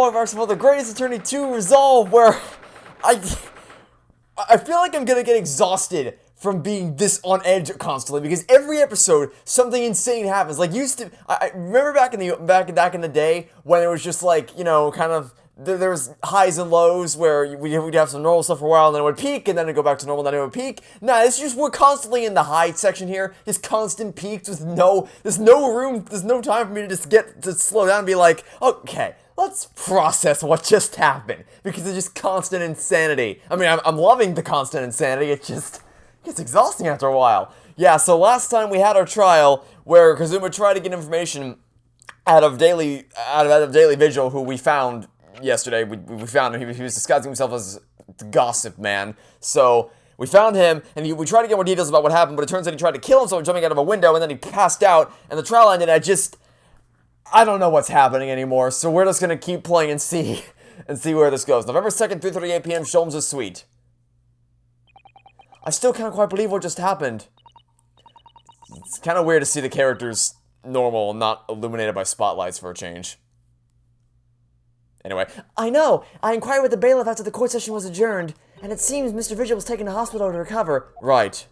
multiverse for the Great Ace Attorney 2 Resolve, where I feel like I'm gonna get exhausted from being this on edge constantly, because every episode something insane happens. Like I remember back in the day when it was just like, you know, kind of there was highs and lows where we'd have some normal stuff for a while and then it would peak and then it'd go back to normal and then it would peak. Nah, it's just we're constantly in the high section here. Just constant peaks with there's no room, there's no time for me to just get to slow down and be like, okay, let's process what just happened, because it's just constant insanity. I mean, I'm loving the constant insanity. It gets exhausting after a while. Yeah, so last time we had our trial where Kazuma tried to get information out of Daily Vigil, who we found yesterday. We found him. He was disguising himself as the Gossip Man. So we found him, and we tried to get more details about what happened, but it turns out he tried to kill himself jumping out of a window, and then he passed out, and the trial ended. I don't know what's happening anymore, so we're just gonna keep playing and see where this goes. November 2nd, 3:38 p.m., Sholmes' suite. I still can't quite believe what just happened. It's kind of weird to see the characters normal and not illuminated by spotlights for a change. Anyway, I know! I inquired with the bailiff after the court session was adjourned, and it seems Mr. Vigil was taken to hospital to recover. Right.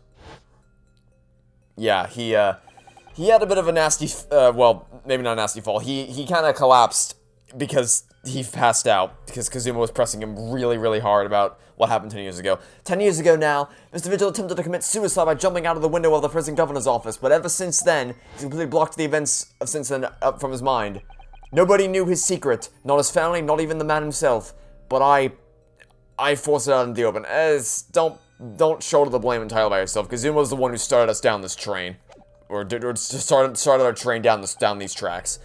Yeah, he had a bit of a nasty, well, maybe not a nasty fall. He kind of collapsed because he passed out, because Kazuma was pressing him really, really hard about what happened 10 years ago. 10 years ago now, Mr. Vigil attempted to commit suicide by jumping out of the window of the prison governor's office, but ever since then, he's completely blocked the events of since then up from his mind. Nobody knew his secret, not his family, not even the man himself, but I forced it out in the open. Don't shoulder the blame entirely by yourself. Kazuma was the one who started us down this train. Or started our train down these tracks.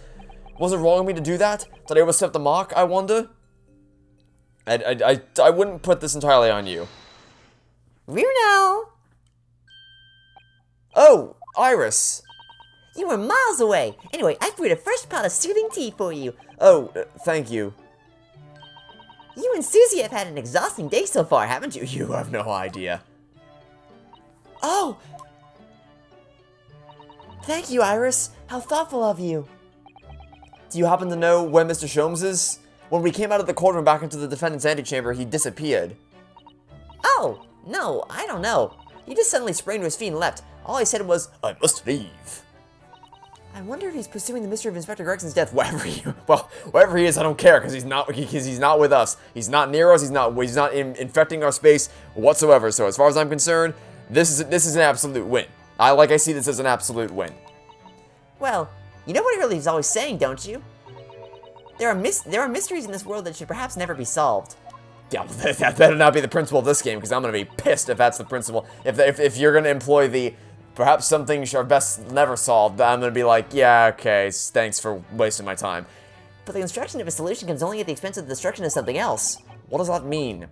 Was it wrong of me to do that? Did I overstep the mark, I wonder? I wouldn't put this entirely on you. Bruno! Oh, Iris. You were miles away. Anyway, I brewed a fresh pot of soothing tea for you. Oh, thank you. You and Susie have had an exhausting day so far, haven't you? You have no idea. Oh! Thank you, Iris. How thoughtful of you. Do you happen to know where Mr. Sholmes is? When we came out of the courtroom back into the defendant's antechamber, he disappeared. Oh, no, I don't know. He just suddenly sprang to his feet and left. All he said was, I must leave. I wonder if he's pursuing the mystery of Inspector Gregson's death. Wherever he is, I don't care, because he's not with us. He's not near us. He's not infecting our space whatsoever. So as far as I'm concerned, this is an absolute win. I see this as an absolute win. Well, you know what Hurley's always saying, don't you? There are mysteries in this world that should perhaps never be solved. Yeah, that better not be the principle of this game, because I'm gonna be pissed if that's the principle. If you're gonna employ the perhaps some things are best never solved, I'm gonna be like, yeah, okay, thanks for wasting my time. But the construction of a solution comes only at the expense of the destruction of something else. What does that mean?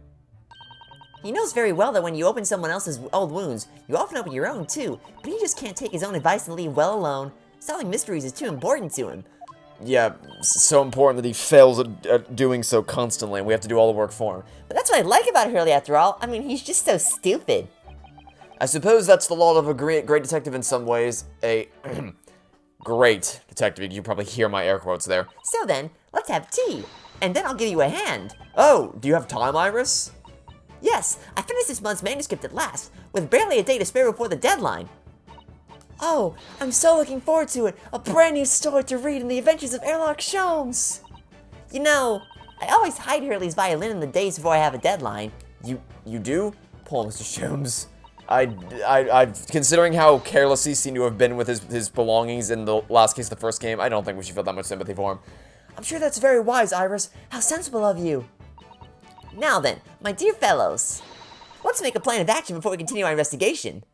He knows very well that when you open someone else's old wounds, you often open your own too, but he just can't take his own advice and leave well alone. Solving mysteries is too important to him. Yeah, so important that he fails at doing so constantly, and we have to do all the work for him. But that's what I like about Hurley after all. I mean, he's just so stupid. I suppose that's the lot of a great detective in some ways. A great detective. You can probably hear my air quotes there. So then, let's have tea, and then I'll give you a hand. Oh, do you have time, Iris? Yes, I finished this month's manuscript at last, with barely a day to spare before the deadline. Oh, I'm so looking forward to it. A brand new story to read in the adventures of Airlock Sholmes. You know, I always hide Hurley's violin in the days before I have a deadline. You do? Poor Mr. Sholmes. I considering how careless he seemed to have been with his belongings in the last case of the first game, I don't think we should feel that much sympathy for him. I'm sure that's very wise, Iris. How sensible of you. Now then, my dear fellows, let's make a plan of action before we continue our investigation.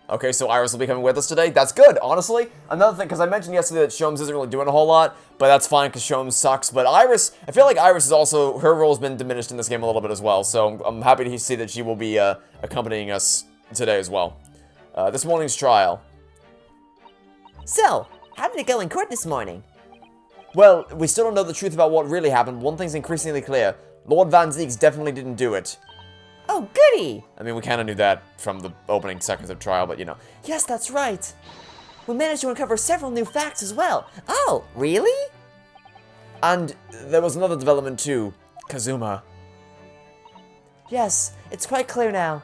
Okay, so Iris will be coming with us today. That's good, honestly. Another thing, because I mentioned yesterday that Sholmes isn't really doing a whole lot, but that's fine because Sholmes sucks. But Iris, I feel like Iris is also, her role has been diminished in this game a little bit as well, so I'm happy to see that she will be accompanying us today as well. This morning's trial. So, how did it go in court this morning? Well, we still don't know the truth about what really happened. One thing's increasingly clear. Lord Van Zieks definitely didn't do it. Oh, goody! I mean, we kind of knew that from the opening seconds of trial, but you know. Yes, that's right. We managed to uncover several new facts as well. Oh, really? And there was another development too. Kazuma. Yes, it's quite clear now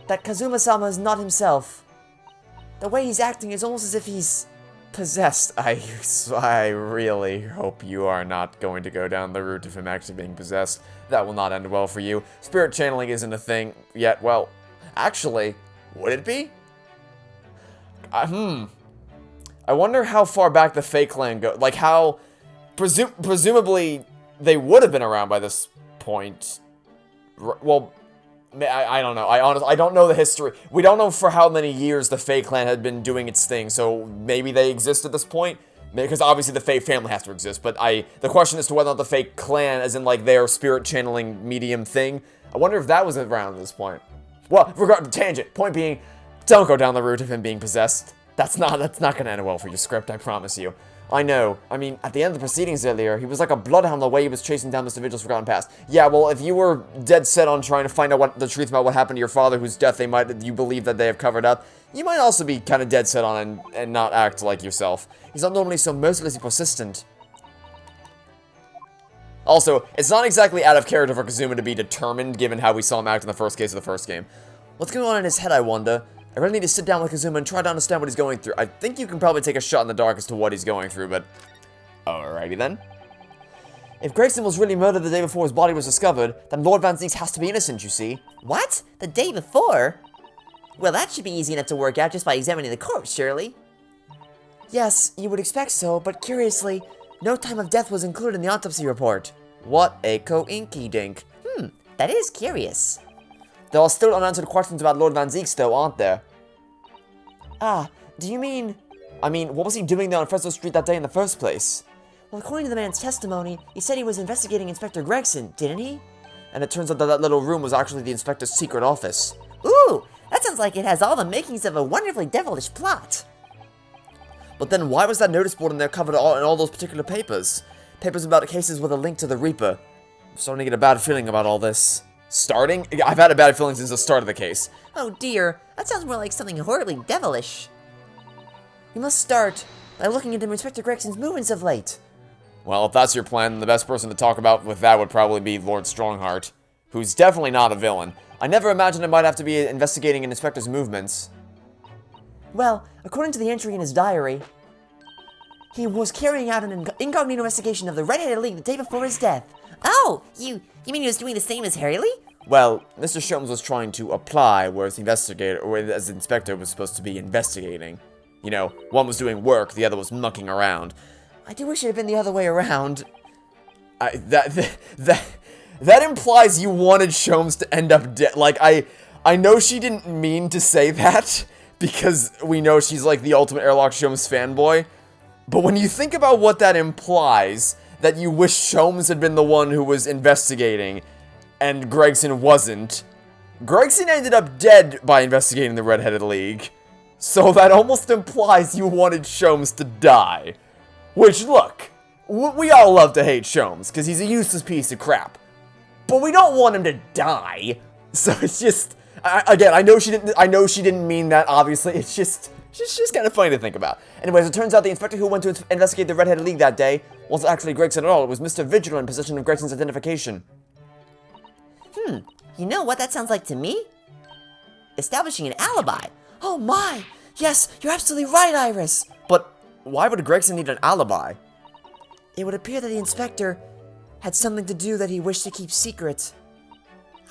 that Kazuma-sama is not himself. The way he's acting is almost as if he's possessed. I really hope you are not going to go down the route of him actually being possessed. That will not end well for you. Spirit channeling isn't a thing yet. Well, actually, would it be? I wonder how far back the Fake Clan go. Like how, presumably, they would have been around by this point. Well, I don't know. I don't know the history. We don't know for how many years the Fake Clan had been doing its thing, so maybe they exist at this point. Because obviously the Fake family has to exist, but the question is to whether or not the Fake Clan, as in like their spirit channeling medium thing, I wonder if that was around at this point. Well, tangent. Point being, don't go down the route of him being possessed. That's not gonna end well for your script, I promise you. I know. I mean, at the end of the proceedings earlier, he was like a bloodhound the way he was chasing down Mr. Vigil's forgotten past. Yeah, well, if you were dead set on trying to find out what the truth about what happened to your father, whose death you believe that they have covered up, you might also be kind of dead set on and not act like yourself. He's not normally so mercilessly persistent. Also, it's not exactly out of character for Kazuma to be determined, given how we saw him act in the first case of the first game. What's going on in his head, I wonder? I really need to sit down with Kazuma and try to understand what he's going through. I think you can probably take a shot in the dark as to what he's going through, but... Alrighty then. If Gregson was really murdered the day before his body was discovered, then Lord Van Zieks has to be innocent, you see. What? The day before? Well, that should be easy enough to work out just by examining the corpse, surely. Yes, you would expect so, but curiously, no time of death was included in the autopsy report. What a coinky-dink. That is curious. There are still unanswered questions about Lord Van Zieks, though, aren't there? Ah, do you mean... I mean, what was he doing there on Fresno Street that day in the first place? Well, according to the man's testimony, he said he was investigating Inspector Gregson, didn't he? And it turns out that that little room was actually the inspector's secret office. Ooh, that sounds like it has all the makings of a wonderfully devilish plot. But then why was that notice board in there covered in all those particular papers? Papers about cases with a link to the Reaper. I'm starting to get a bad feeling about all this. Starting? I've had a bad feeling since the start of the case. Oh dear, that sounds more like something horribly devilish. We must start by looking into Inspector Gregson's movements of late. Well, if that's your plan, then the best person to talk about with that would probably be Lord Strongheart, who's definitely not a villain. I never imagined it might have to be investigating an inspector's movements. Well, according to the entry in his diary, he was carrying out an incognito investigation of the Red-Headed League the day before his death. Oh, you mean he was doing the same as Harley? Well, Mr. Sholmes was trying to apply, whereas the investigator, or as the inspector was supposed to be investigating. You know, one was doing work, the other was mucking around. I do wish it had been the other way around. That implies you wanted Sholmes to end up dead. Like, I know she didn't mean to say that, because we know she's like the ultimate Airlock Sholmes fanboy. But when you think about what that implies, that you wish Sholmes had been the one who was investigating, and Gregson wasn't. Gregson ended up dead by investigating the Red-Headed League. So that almost implies you wanted Sholmes to die. Which, look, we all love to hate Sholmes, because he's a useless piece of crap. But we don't want him to die. So it's just, again, I know she didn't mean that, obviously. It's just kind of funny to think about. Anyways, it turns out the inspector who went to investigate the Red-Headed League that day wasn't actually Gregson at all. It was Mr. Vigil in possession of Gregson's identification. You know what that sounds like to me? Establishing an alibi. Oh my! Yes, you're absolutely right, Iris! But why would Gregson need an alibi? It would appear that the inspector had something to do that he wished to keep secret.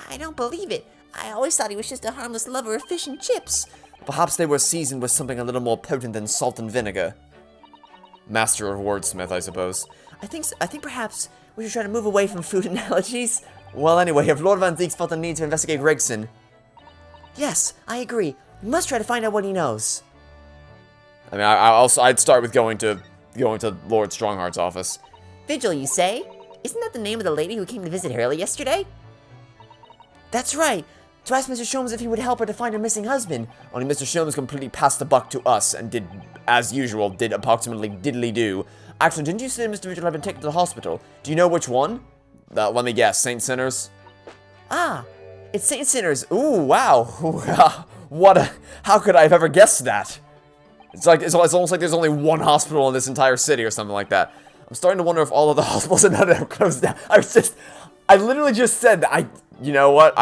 I don't believe it. I always thought he was just a harmless lover of fish and chips. Perhaps they were seasoned with something a little more potent than salt and vinegar. Master of wordsmith, I suppose. I think perhaps we should try to move away from food analogies. Well, anyway, if Lord Van Zieks felt the need to investigate Gregson... Yes, I agree. We must try to find out what he knows. I mean, I'd start with going to Lord Strongheart's office. Vigil, you say? Isn't that the name of the lady who came to visit Harley yesterday? That's right. To ask Mr. Sholmes if he would help her to find her missing husband. Only Mr. Sholmes completely passed the buck to us and did, as usual, did approximately diddly-do. Actually, didn't you say Mr. Vigil had been taken to the hospital? Do you know which one? Let me guess, St. Sinners? Ah, it's St. Sinners. Ooh, wow. How could I have ever guessed that? It's almost like there's only one hospital in this entire city or something like that. I'm starting to wonder if all of the hospitals in Nottingham closed down. I literally just said that. You know what?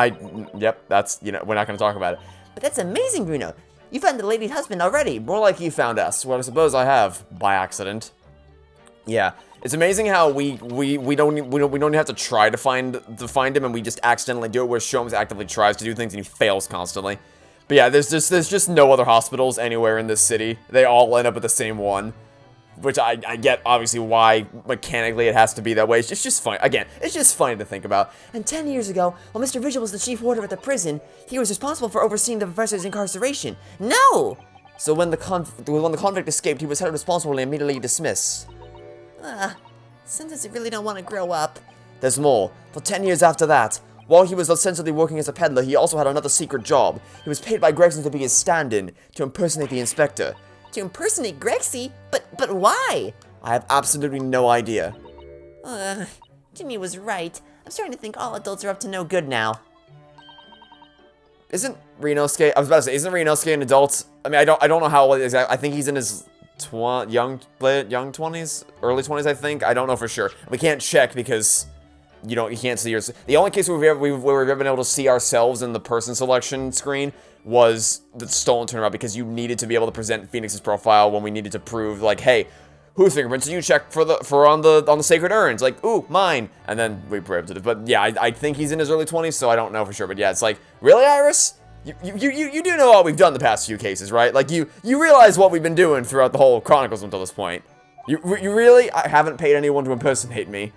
Yep, that's, we're not going to talk about it. But that's amazing, Bruno. You found the lady's husband already. More like you found us. Well, I suppose I have, by accident. Yeah, it's amazing how we don't have to try to find him, and we just accidentally do it. Where Sholmes actively tries to do things and he fails constantly. But yeah, there's just no other hospitals anywhere in this city. They all end up at the same one, which I get obviously why mechanically it has to be that way. It's just fun. Again, it's just funny to think about. And 10 years ago, while Mr. Vigil was the chief warder at the prison, he was responsible for overseeing the professor's incarceration. No! So when the convict escaped, he was held responsible and immediately dismissed. Sometimes I really don't want to grow up. There's more. For 10 years after that, while he was ostensibly working as a peddler, he also had another secret job. He was paid by Gregson to be his stand-in, to impersonate the inspector. To impersonate Grexy? But why? I have absolutely no idea. Jimmy was right. I'm starting to think all adults are up to no good now. Isn't Renosuke? I was about to say, isn't Renosuke an adult? I mean, I don't know how old exactly. I think he's in his young 20s, early 20s. I think. I don't know for sure. We can't check because you can't see yours. The only case where we've ever been able to see ourselves in the person selection screen was the stolen turnaround, because you needed to be able to present Phoenix's profile when we needed to prove, like, hey, whose fingerprints did you check for on the sacred urns? Like, ooh, mine. And then we were able to do it. But yeah, I think he's in his early 20s, so I don't know for sure. But yeah, it's like, really, Iris? You do know what we've done the past few cases, right? Like, you realize what we've been doing throughout the whole Chronicles until this point. You really haven't paid anyone to impersonate me.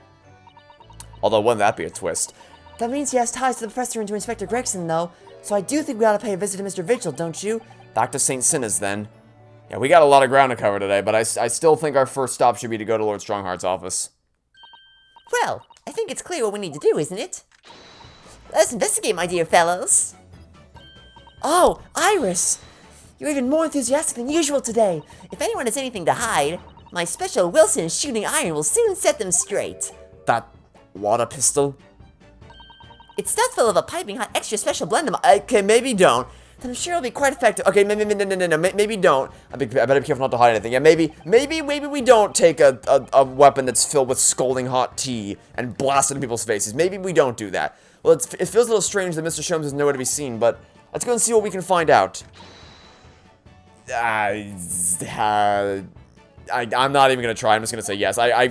Although, wouldn't that be a twist? That means he has ties to the professor and to Inspector Gregson, though. So I do think we ought to pay a visit to Mr. Vigil, don't you? Back to St. Sinna's, then. Yeah, we got a lot of ground to cover today, but I still think our first stop should be to go to Lord Strongheart's office. Well, I think it's clear what we need to do, isn't it? Let's investigate, my dear fellows. Oh, Iris! You're even more enthusiastic than usual today. If anyone has anything to hide, my special Wilson shooting iron will soon set them straight. That water pistol? It's stuffed full of a piping hot extra special blend of... Okay, maybe don't. Then I'm sure it'll be quite effective. Okay, no, maybe don't. I better be careful not to hide anything. Yeah, maybe we don't take a weapon that's filled with scalding hot tea and blast it in people's faces. Maybe we don't do that. Well, it feels a little strange that Mr. Sholmes is nowhere to be seen, but let's go and see what we can find out. I'm not even gonna try. I'm just gonna say yes. I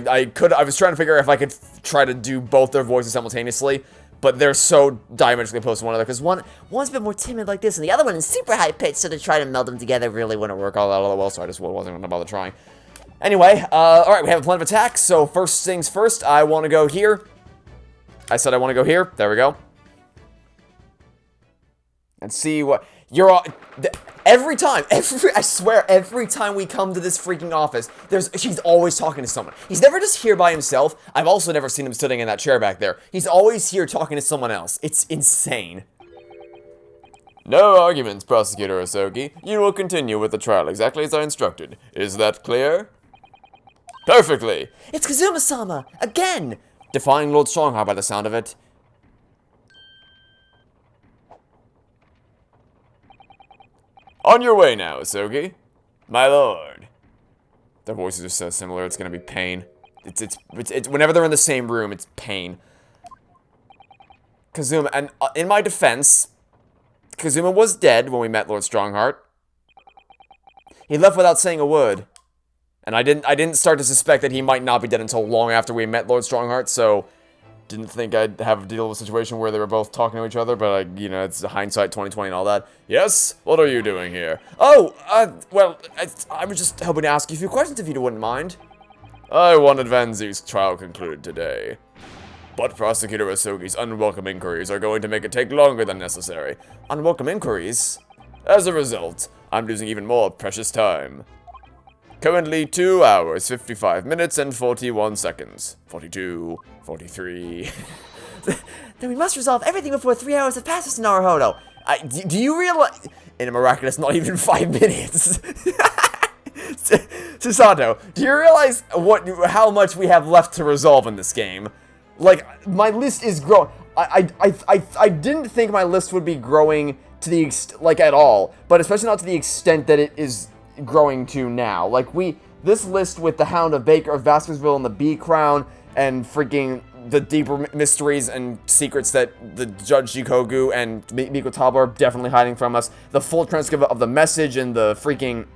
was trying to figure out if I could try to do both their voices simultaneously, but they're so diametrically opposed to one another, because one's a bit more timid like this, and the other one is super high-pitched, so to try to meld them together really wouldn't work all that well, so I just wasn't going to bother trying. Anyway, alright, we have a plan of attack, so first things first, I want to go here. I said I want to go here. There we go. And see what... You're all... Every time, I swear, every time we come to this freaking office, she's always talking to someone. He's never just here by himself. I've also never seen him sitting in that chair back there. He's always here talking to someone else. It's insane. No arguments, Prosecutor Osogi. You will continue with the trial exactly as I instructed. Is that clear? Perfectly. It's Kazuma-sama, again. Defying Lord Strongheart by the sound of it. On your way now, Osogi. My lord. Their voices are so similar, it's gonna be pain. It's whenever they're in the same room, it's pain. Kazuma, and in my defense, Kazuma was dead when we met Lord Strongheart. He left without saying a word. And I didn't start to suspect that he might not be dead until long after we met Lord Strongheart, so didn't think I'd have to deal with a situation where they were both talking to each other, but, it's hindsight 2020 and all that. Yes? What are you doing here? Oh, well, I was just hoping to ask you a few questions if you wouldn't mind. I wanted Van Zee's trial concluded today. But Prosecutor Osogi's unwelcome inquiries are going to make it take longer than necessary. Unwelcome inquiries? As a result, I'm losing even more precious time. Currently 2 hours, 55 minutes, and 41 seconds. 42, 43. Then we must resolve everything before 3 hours have passed, Mr. Naruhodo. Do you realize... In a miraculous, not even 5 minutes. Susato, do you realize how much we have left to resolve in this game? Like, my list is growing. I didn't think my list would be growing to the at all, but especially not to the extent that it is growing to now. Like, this list with the Hound of Baker of Vasquezville and the Bee Crown and freaking the deeper mysteries and secrets that the Judge Jikogu and Mikotaba are definitely hiding from us. The full transcript of the message and the freaking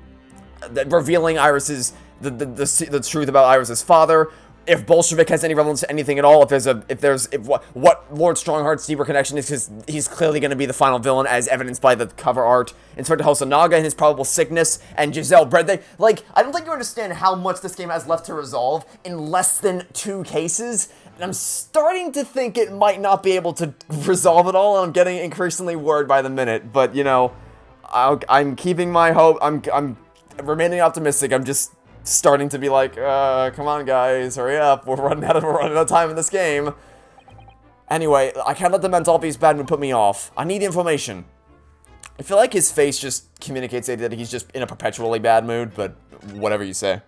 revealing Iris's the truth about Iris's father. If Bolshevik has any relevance to anything at all, what Lord Strongheart's deeper connection is, because he's clearly going to be the final villain, as evidenced by the cover art. Inspector Hosonaga and his probable sickness, and Giselle Bread. I don't think you understand how much this game has left to resolve in less than 2 cases. And I'm starting to think it might not be able to resolve it all, and I'm getting increasingly worried by the minute. But, you know, I'm keeping my hope. I'm remaining optimistic. I'm just starting to be like, come on guys, hurry up, we're running out of time in this game. Anyway, I can't let the mental piece bad mood put me off. I need information. I feel like his face just communicates that he's just in a perpetually bad mood, but whatever you say.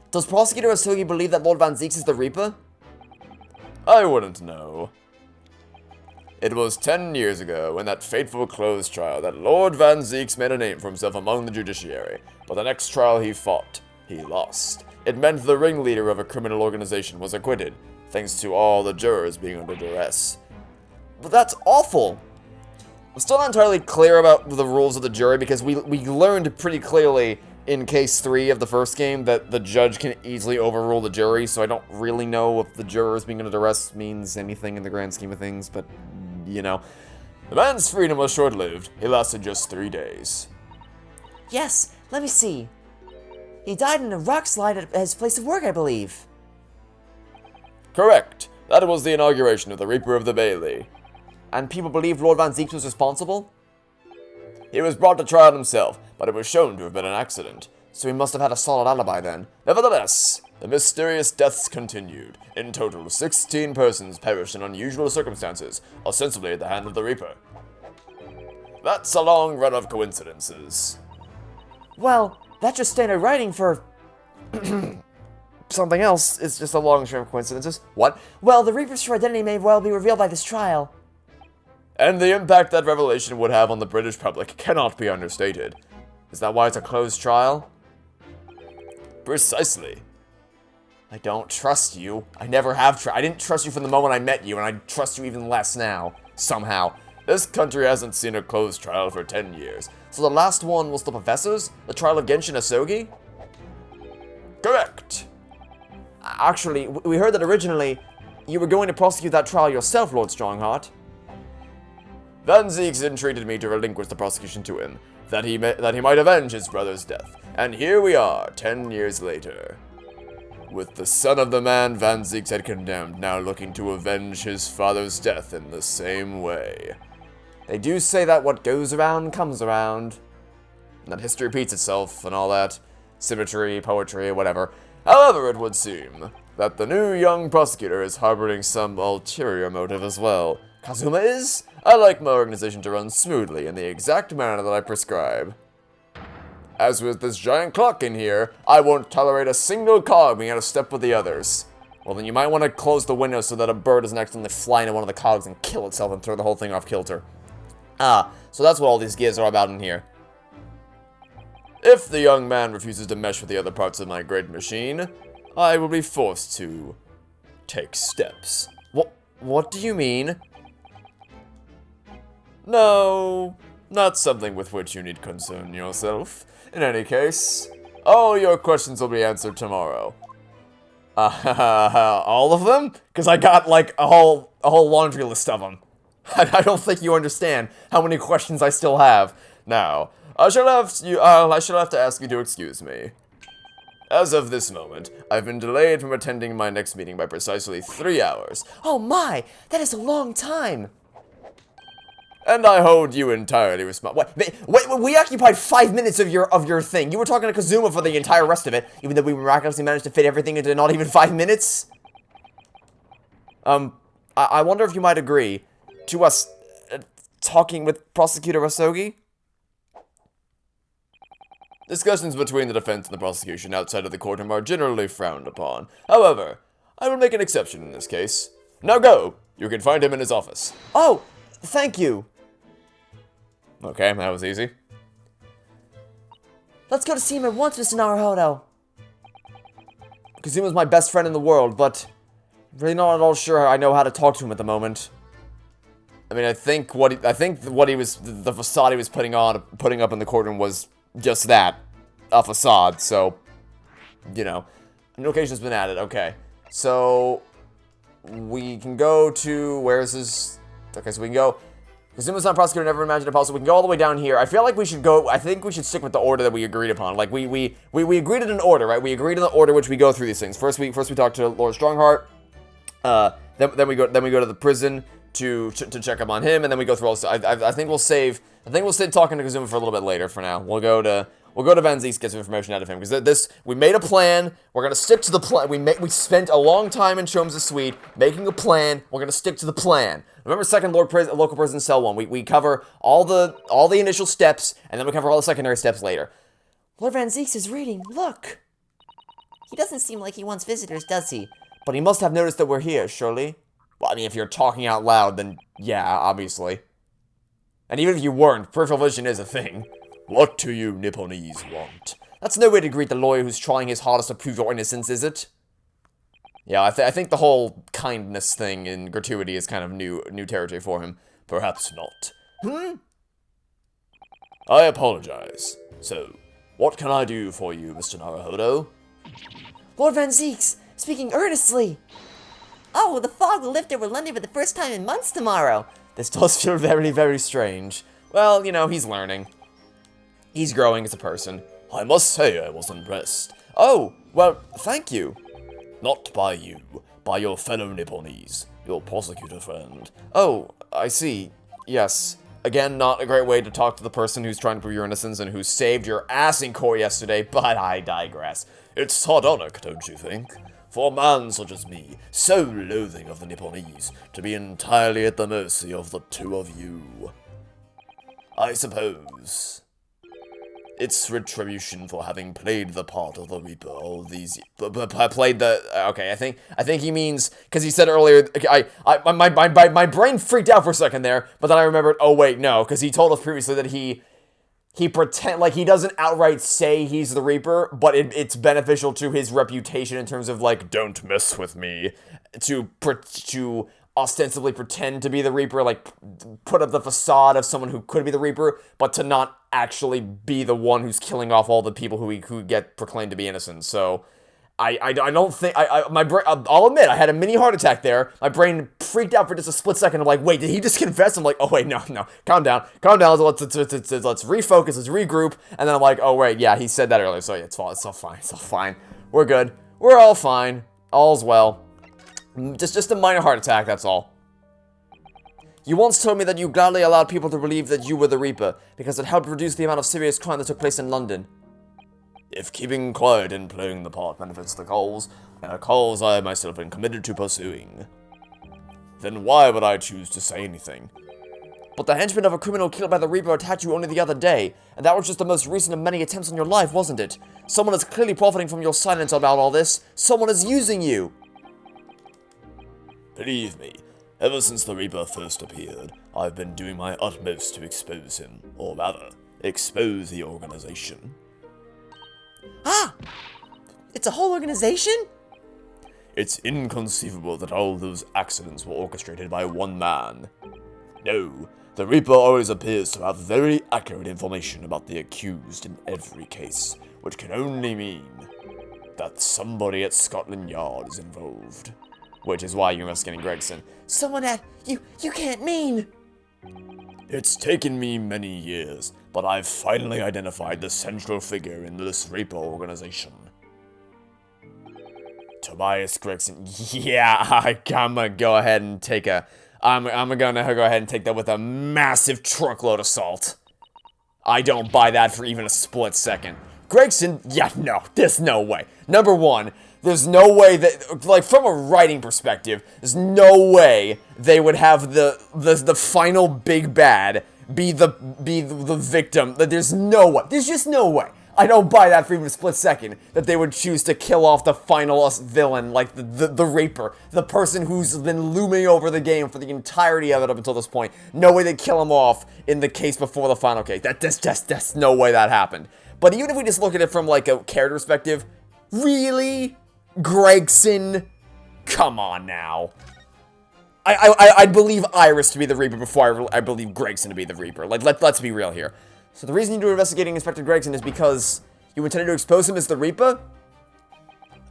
Does Prosecutor Asugi believe that Lord Van Zieks is the Reaper? I wouldn't know. It was 10 years ago, in that fateful closed trial, that Lord Van Zieks made a name for himself among the judiciary. But the next trial he fought, he lost. It meant the ringleader of a criminal organization was acquitted, thanks to all the jurors being under duress. But that's awful! I'm still not entirely clear about the rules of the jury, because we learned pretty clearly in case 3 of the first game that the judge can easily overrule the jury, so I don't really know if the jurors being under duress means anything in the grand scheme of things, but, you know. The man's freedom was short-lived. He lasted just 3 days. Yes, let me see. He died in a rock slide at his place of work, I believe. Correct. That was the inauguration of the Reaper of the Bailey. And people believe Lord Van Zieks was responsible? He was brought to trial himself, but it was shown to have been an accident. So he must have had a solid alibi then. Nevertheless, the mysterious deaths continued. In total, 16 persons perished in unusual circumstances, ostensibly at the hand of the Reaper. That's a long run of coincidences. Well, that's just standard writing for something else. It's just a long string of coincidences. What? Well, the Reaper's true identity may well be revealed by this trial. And the impact that revelation would have on the British public cannot be understated. Is that why it's a closed trial? Precisely. I don't trust you. I never have I didn't trust you from the moment I met you, and I trust you even less now. Somehow. This country hasn't seen a closed trial for 10 years. So the last one was the Professor's? The trial of Genshin Asogi? Correct. Actually, we heard that originally you were going to prosecute that trial yourself, Lord Strongheart. Van Zieks entreated me to relinquish the prosecution to him, that he might avenge his brother's death. And here we are, 10 years later. With the son of the man Van Zieks had condemned now looking to avenge his father's death in the same way. They do say that what goes around comes around. And that history repeats itself and all that. Symmetry, poetry, whatever. However, it would seem that the new young prosecutor is harboring some ulterior motive as well. Kazuma is? I like my organization to run smoothly in the exact manner that I prescribe. As with this giant clock in here, I won't tolerate a single cog being out of step with the others. Well, then you might want to close the window so that a bird doesn't accidentally fly into one of the cogs and kill itself and throw the whole thing off kilter. So that's what all these gears are about in here. If the young man refuses to mesh with the other parts of my great machine, I will be forced to take steps. What do you mean? No, not something with which you need concern yourself. In any case, all your questions will be answered tomorrow. All of them? Because I got like a whole laundry list of them. I don't think you understand how many questions I still have. Now, I shall have to ask you to excuse me. As of this moment, I've been delayed from attending my next meeting by precisely 3 hours. Oh my, that is a long time. And I hold you entirely responsible. Wait, we occupied 5 minutes of your thing. You were talking to Kazuma for the entire rest of it, even though we miraculously managed to fit everything into not even 5 minutes? I wonder if you might agree to us talking with Prosecutor Asogi? Discussions between the defense and the prosecution outside of the courtroom are generally frowned upon. However, I will make an exception in this case. Now go! You can find him in his office. Oh, thank you. Okay, that was easy. Let's go to see him at once, Mr. Naruhodo. Kazuma's my best friend in the world, but really not at all sure I know how to talk to him at the moment. I mean, I think the facade he was putting up in the courtroom was just that, a facade. So, you know, no occasion's been added. Okay, so we can go to where's his? Okay, so we can go. Kazuma's not prosecutor, never imagined it possible. We can go all the way down here. I feel like we should go. I think we should stick with the order that we agreed upon. Like we agreed in an order, right? We agreed in the order which we go through these things. First we talk to Lord Strongheart. Then we go to the prison to check up on him, and then we go through all this. I think we'll save talking to Kazuma for a little bit later. For now, we'll go to Van Zeeks, get some information out of him, because we made a plan. We're gonna stick to the plan. We spent a long time in Sholmes' suite making a plan. We're gonna stick to the plan. Remember, second local prison cell 1. We cover all the initial steps, and then we cover all the secondary steps later. Lord Van Zeeks is reading. Look. He doesn't seem like he wants visitors, does he? But he must have noticed that we're here, surely. Well, I mean, if you're talking out loud, then yeah, obviously. And even if you weren't, peripheral vision is a thing. What do you Nipponese want? That's no way to greet the lawyer who's trying his hardest to prove your innocence, is it? Yeah, I think the whole kindness thing and gratuity is kind of new territory for him. Perhaps not. I apologize. So, what can I do for you, Mr. Naruhodo? Lord Van Zeeks, speaking earnestly. Oh, the fog will lift over London for the first time in months tomorrow. This does feel very, very strange. Well, you know, he's learning. He's growing as a person. I must say I was impressed. Oh, well, thank you. Not by you, by your fellow Nipponese, your prosecutor friend. Oh, I see. Yes. Again, not a great way to talk to the person who's trying to prove your innocence and who saved your ass in court yesterday, but I digress. It's sardonic, don't you think? For a man such as me, so loathing of the Nipponese, to be entirely at the mercy of the two of you. I suppose it's retribution for having played the part of the Reaper all these played the okay, I think he means, because he said earlier, my brain freaked out for a second there, but then I remembered, oh wait, no, because he told us previously that he pretend, like, he doesn't outright say he's the Reaper, but it's beneficial to his reputation in terms of, like, don't mess with me, to ostensibly pretend to be the Reaper, like, put up the facade of someone who could be the Reaper, but to not actually be the one who's killing off all the people who get proclaimed to be innocent. So I don't think my brain. I'll admit I had a mini heart attack there. My brain freaked out for just a split second. I'm like, wait, did he just confess? I'm like, oh wait, no, calm down. Let's refocus, let's regroup. And then I'm like, oh wait, yeah, he said that earlier. So yeah, it's all fine. We're good. We're all fine. All's well. Just a minor heart attack, that's all. You once told me that you gladly allowed people to believe that you were the Reaper, because it helped reduce the amount of serious crime that took place in London. If keeping quiet and playing the part benefits the cause, and a cause I myself am committed to pursuing, then why would I choose to say anything? But the henchman of a criminal killed by the Reaper attacked you only the other day, and that was just the most recent of many attempts on your life, wasn't it? Someone is clearly profiting from your silence about all this. Someone is using you. Believe me, ever since the Reaper first appeared, I've been doing my utmost to expose him, or rather, expose the organization. Ah! It's a whole organization? It's inconceivable that all those accidents were orchestrated by one man. No, the Reaper always appears to have very accurate information about the accused in every case, which can only mean that somebody at Scotland Yard is involved. Which is why you're risking Gregson. Someone at... You can't mean... It's taken me many years, but I've finally identified the central figure in this Reaper organization. Tobias Gregson. Yeah, I'm gonna go ahead and take a... I'm gonna go ahead and take that with a massive truckload of salt. I don't buy that for even a split second. Gregson? Yeah, no, there's no way. Number one, there's no way that, like, from a writing perspective, there's no way they would have the final big bad be the victim. There's no way. There's just no way. I don't buy that for even a split second, that they would choose to kill off the final villain, like the Reaper, the person who's been looming over the game for the entirety of it up until this point. No way they kill him off in the case before the final case. That's no way that happened. But even if we just look at it from, like, a character perspective, really? Gregson? Come on now. I'd believe Iris to be the Reaper before I believe Gregson to be the Reaper. Like, let's be real here. So the reason you do investigating Inspector Gregson is because you intended to expose him as the Reaper?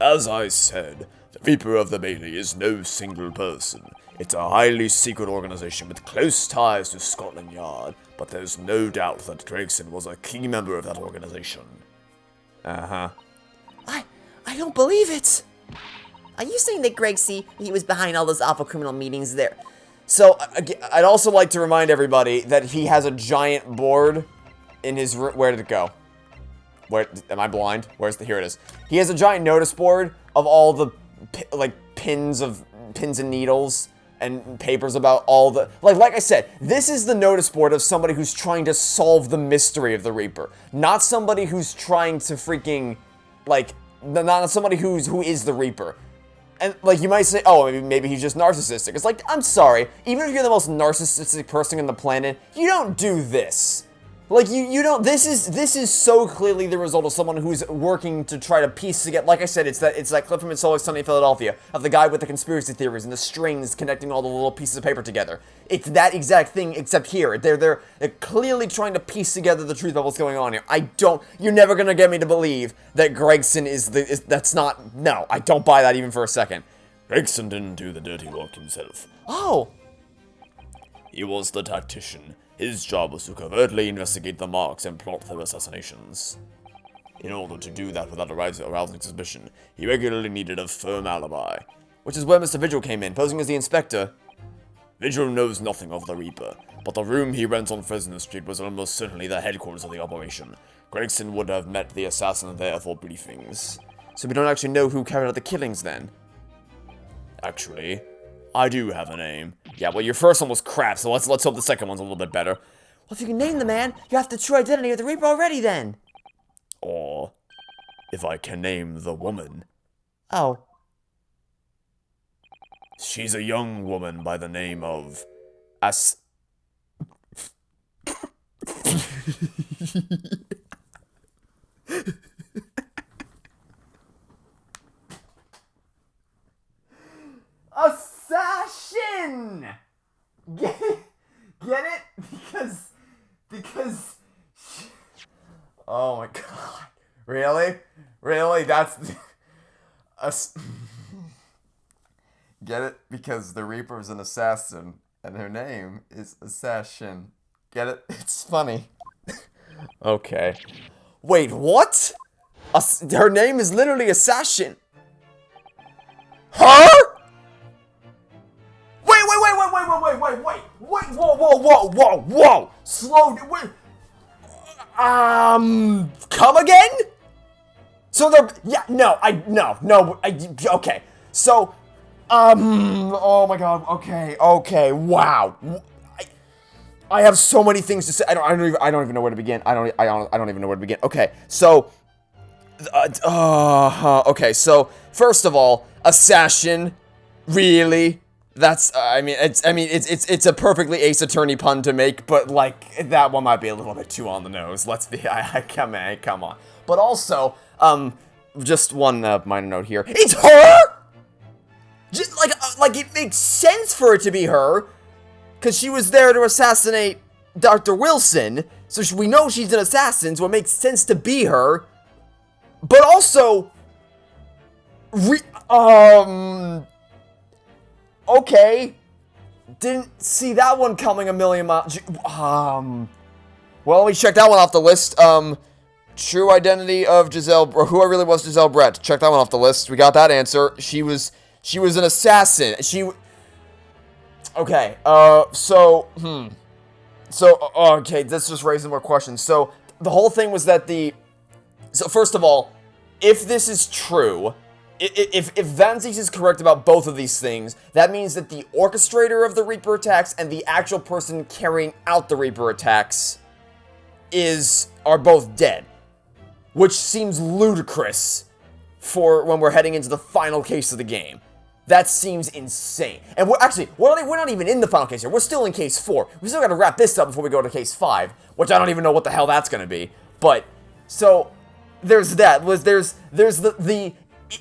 As I said, the Reaper of the Bailey is no single person. It's a highly secret organization with close ties to Scotland Yard, but there's no doubt that Gregson was a key member of that organization. Uh-huh. I don't believe it! Are you saying that he was behind all those awful criminal meetings there? So, I'd also like to remind everybody that he has a giant board in his room. Where did it go? Where, am I blind? Here it is. He has a giant notice board of all the, like, pins and needles and papers about all the, like I said, this is the notice board of somebody who's trying to solve the mystery of the Reaper. Not somebody who's trying to freaking, like, not somebody who is the Reaper. And, like, you might say, oh, maybe he's just narcissistic. It's like, I'm sorry, even if you're the most narcissistic person on the planet, you don't do this. Like, you don't, this is so clearly the result of someone who's working to try to piece together, like I said, it's that clip from It's Always Sunny in Philadelphia, of the guy with the conspiracy theories and the strings connecting all the little pieces of paper together. It's that exact thing, except here. They're clearly trying to piece together the truth about what's going on here. You're never gonna get me to believe that Gregson no, I don't buy that even for a second. Gregson didn't do the dirty work himself. Oh! He was the tactician. His job was to covertly investigate the marks and plot their assassinations. In order to do that without arousing suspicion, he regularly needed a firm alibi. Which is where Mr. Vigil came in, posing as the inspector. Vigil knows nothing of the Reaper, but the room he rents on Fresno Street was almost certainly the headquarters of the operation. Gregson would have met the assassin there for briefings. So we don't actually know who carried out the killings then? Actually, I do have a name. Yeah, well, your first one was crap, so let's hope the second one's a little bit better. Well, if you can name the man, you have the true identity of the Reaper already then. Or, if I can name the woman. Oh. She's a young woman by the name of... Assassin! Get it? Because... Oh my god. Really? That's... Get it? Because the Reaper's an assassin, and her name is Assassin. Get it? It's funny. Okay. Wait, what? Her name is literally Assassin. Her? Wait, whoa, slow, wait, come again? So okay, so, oh my god, okay, wow, I have so many things to say, I don't even know where to begin, I don't even know where to begin, okay, so, okay, so, first of all, Assassin, really? That's, it's a perfectly Ace Attorney pun to make, but, like, that one might be a little bit too on the nose. Let's be, come on. But also, just one minor note here. It's her? Just, like, it makes sense for it to be her, because she was there to assassinate Dr. Wilson, so we know she's an assassin, so it makes sense to be her. But also, okay, didn't see that one coming a million miles. Well, let me check that one off the list. True identity of Giselle, or who I really was, Giselle Brett. Check that one off the list. We got that answer. She was an assassin. Okay. Okay, this just raises more questions. So the whole thing was that so first of all, if this is true. If Van Zies is correct about both of these things, that means that the orchestrator of the Reaper attacks and the actual person carrying out the Reaper attacks are both dead. Which seems ludicrous for when we're heading into the final case of the game. That seems insane. And we're not even in the final case here. We're still in case 4. We still gotta wrap this up before we go to case 5, which I don't even know what the hell that's gonna be. But So, there's that. There's the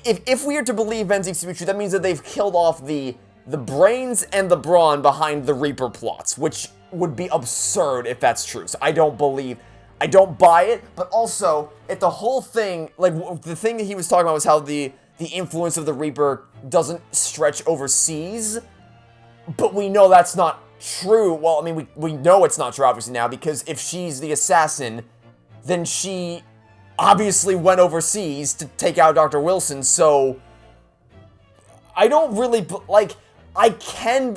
if we are to believe Benzi's to be true, that means that they've killed off the brains and the brawn behind the Reaper plots, which would be absurd if that's true. So I don't buy it, but also, if the whole thing, like, the thing that he was talking about was how the influence of the Reaper doesn't stretch overseas, but we know that's not true. Well, I mean, we know it's not true, obviously, now, because if she's the assassin, then she obviously went overseas to take out Dr. Wilson, so I don't really, like, I'm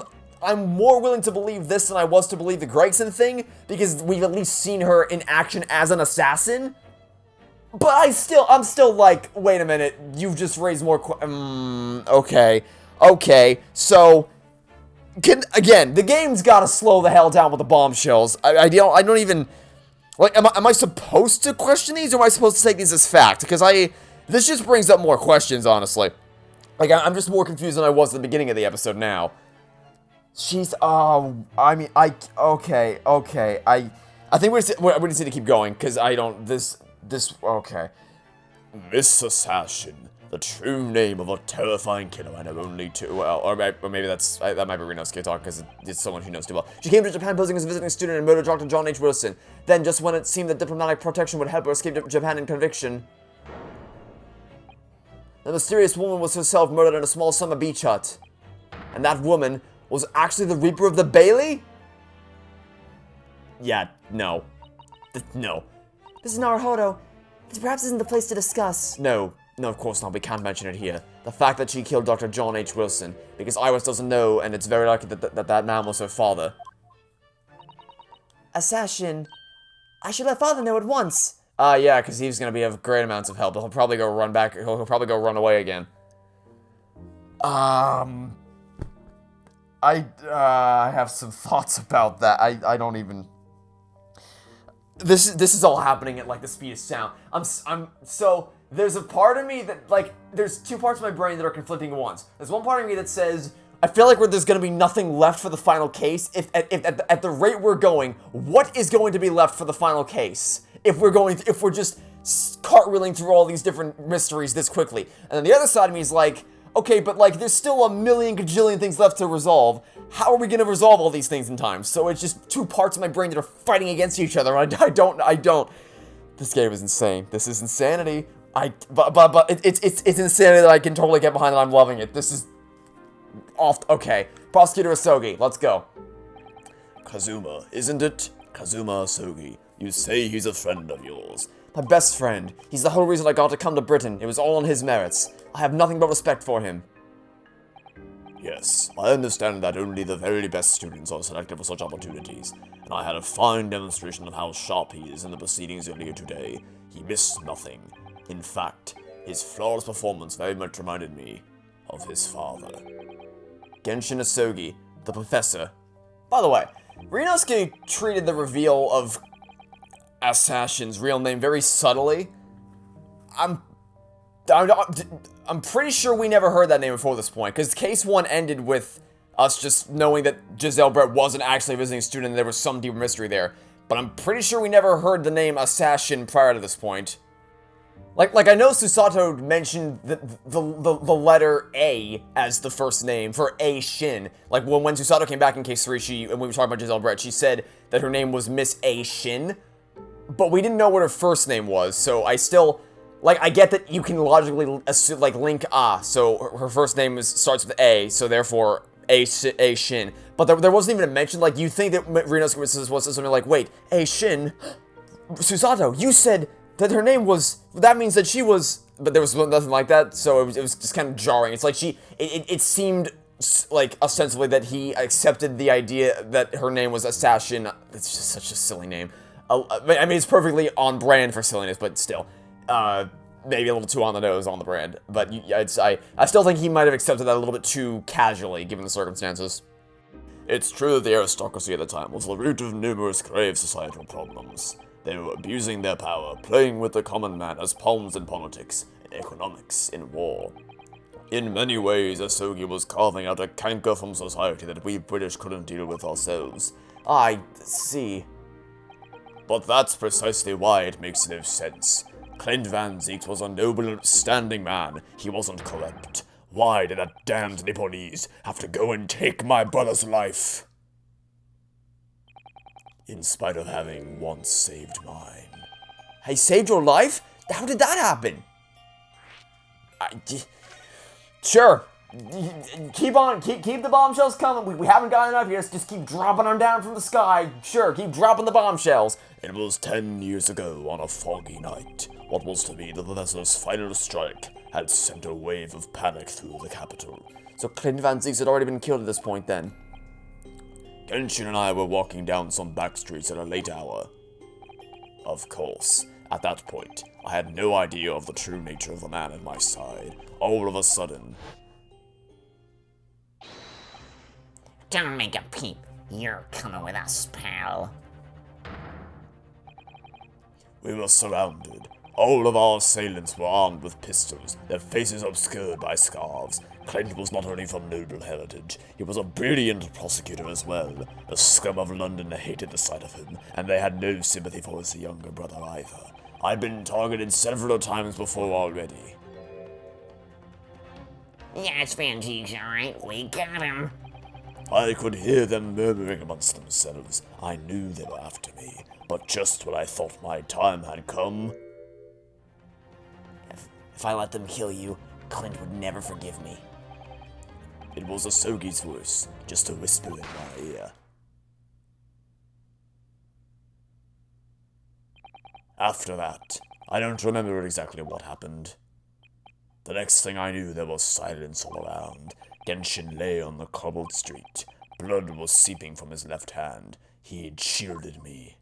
more willing to believe this than I was to believe the Gregson thing, because we've at least seen her in action as an assassin. But I'm still like, wait a minute, you've just raised more okay, so, again, the game's gotta slow the hell down with the bombshells. I don't even, like, am I supposed to question these, or am I supposed to take these as fact? Because this just brings up more questions, honestly. Like, I'm just more confused than I was at the beginning of the episode now. She's, okay, I think we just need to keep going, because I don't, okay. Miss Assassin, the true name of a terrifying killer I know only too well. Or maybe that might be Rinosuke talk, because it's someone she knows too well. She came to Japan posing as a visiting student and murdered Dr. John H. Wilson. Then, just when it seemed that diplomatic protection would help her escape Japan in conviction, the mysterious woman was herself murdered in a small summer beach hut. And that woman was actually the Reaper of the Bailey? Yeah, no. No. Mrs. Naruhodo, this perhaps isn't the place to discuss. No, of course not. We can't mention it here. The fact that she killed Dr. John H. Wilson, because Iris doesn't know, and it's very likely that man was her father. Assassin, I should let father know at once. Yeah, because he's gonna be of great amounts of help. He'll probably go run back. He'll probably go run away again. I have some thoughts about that. I don't even. This is all happening at like the speed of sound. So there's a part of me that, like, there's two parts of my brain that are conflicting at once. There's one part of me that says, I feel like there's going to be nothing left for the final case. If at the rate we're going, what is going to be left for the final case? If we're just cartwheeling through all these different mysteries this quickly. And then the other side of me is like, okay, but like there's still a million gajillion things left to resolve. How are we going to resolve all these things in time? So it's just two parts of my brain that are fighting against each other. I don't. This game is insane. This is insanity. But it's insanity that I can totally get behind, and I'm loving it. This is off. Okay, Prosecutor Asogi, let's go. Kazuma, isn't it? Kazuma Asogi. You say he's a friend of yours. My best friend. He's the whole reason I got to come to Britain. It was all on his merits. I have nothing but respect for him. Yes, I understand that only the very best students are selected for such opportunities, and I had a fine demonstration of how sharp he is in the proceedings earlier today. He missed nothing. In fact, his flawless performance very much reminded me of his father. Genshin Asogi, the professor. By the way, Rinosuke treated the reveal of Assassin's real name very subtly. I'm pretty sure we never heard that name before this point, because case 1 ended with us just knowing that Giselle Brett wasn't actually a visiting student and there was some deeper mystery there. But I'm pretty sure we never heard the name Assassin prior to this point. Like I know Susato mentioned the letter A as the first name for A Shin. Like when Susato came back in case 3, and we were talking about Giselle Brett, she said that her name was Miss A Shin. But we didn't know what her first name was, so I still, like, I get that you can logically assume, like, link so her first name starts with A, so therefore A Shin. But there wasn't even a mention, like, you think that Rinosuke was something like, wait, A Shin? Susato, you said that her name was, that means that she was, but there was nothing like that, so it was just kind of jarring. It's like it seemed like ostensibly that he accepted the idea that her name was Assassin. It's just such a silly name. I mean, it's perfectly on brand for silliness, but still, maybe a little too on the nose on the brand. But I still think he might have accepted that a little bit too casually, given the circumstances. It's true that the aristocracy at the time was the root of numerous grave societal problems. They were abusing their power, playing with the common man as pawns in politics, in economics, in war. In many ways, Asogi was carving out a canker from society that we British couldn't deal with ourselves. I see. But that's precisely why it makes no sense. Clint Van Zieks was a noble and upstanding man. He wasn't corrupt. Why did that damned Nipponese have to go and take my brother's life? In spite of having once saved mine. He saved your life? How did that happen? Sure. Keep the bombshells coming. We haven't got enough here. Just keep dropping them down from the sky. Sure, keep dropping the bombshells. It was 10 years ago on a foggy night. What was to be the professor's final strike had sent a wave of panic through the capital. So Clint Van Zieks had already been killed at this point then. Genshin and I were walking down some back streets at a late hour. Of course, at that point, I had no idea of the true nature of the man at my side. All of a sudden... Don't make a peep. You're coming with us, pal. We were surrounded. All of our assailants were armed with pistols, their faces obscured by scarves. Clint was not only from noble heritage, he was a brilliant prosecutor as well. The scum of London hated the sight of him, and they had no sympathy for his younger brother either. I'd been targeted several times before already. Yeah, it's Van Zieks, alright. We got him. I could hear them murmuring amongst themselves. I knew they were after me, but just when I thought my time had come... If I let them kill you, Clint would never forgive me. It was Asogi's voice, just a whisper in my ear. After that, I don't remember exactly what happened. The next thing I knew, there was silence all around. Genshin lay on the cobbled street. Blood was seeping from his left hand. He had shielded me.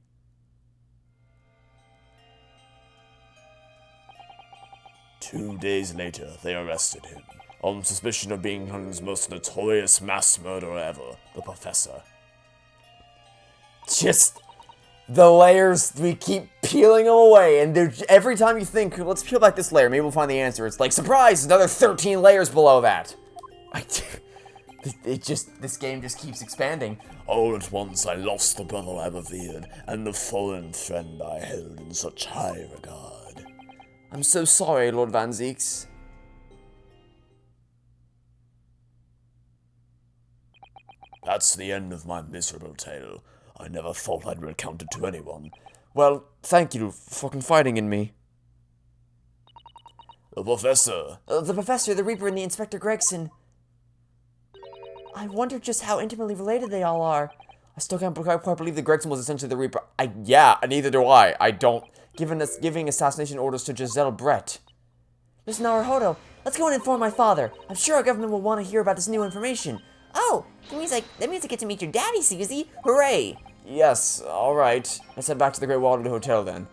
Two days later, they arrested him, on suspicion of being London's most notorious mass murderer ever, the Professor. Just the layers, we keep peeling them away, and every time you think, let's peel back this layer, maybe we'll find the answer, it's like, surprise, another 13 layers below that. This game just keeps expanding. All at once, I lost the brother I revered, and the fallen friend I held in such high regard. I'm so sorry, Lord Van Zieks. That's the end of my miserable tale. I never thought I'd recount it to anyone. Well, thank you for confiding in me. The Professor. The Professor, the Reaper, and the Inspector Gregson. I wonder just how intimately related they all are. I still can't quite believe that Gregson was essentially the Reaper. Yeah, neither do I. I don't. Giving assassination orders to Giselle Brett. Mr. Naruhodo, let's go and inform my father. I'm sure our government will want to hear about this new information. Oh, that means I get to meet your daddy, Susie. Hooray! Yes, alright. Let's head back to the Great Walled Hotel then.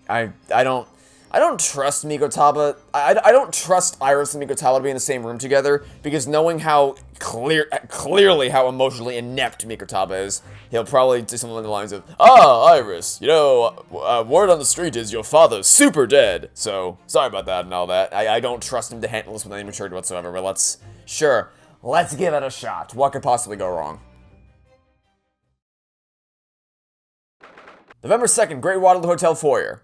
I don't trust Mikotaba. I don't trust Iris and Mikotaba to be in the same room together, because knowing how clearly how emotionally inept Mikotaba is, he'll probably do something along the lines of, Iris, you know, word on the street is your father's super dead, so sorry about that and all that. I don't trust him to handle this with any maturity whatsoever, but let's give it a shot. What could possibly go wrong? November 2nd, Great Waterloo Hotel foyer.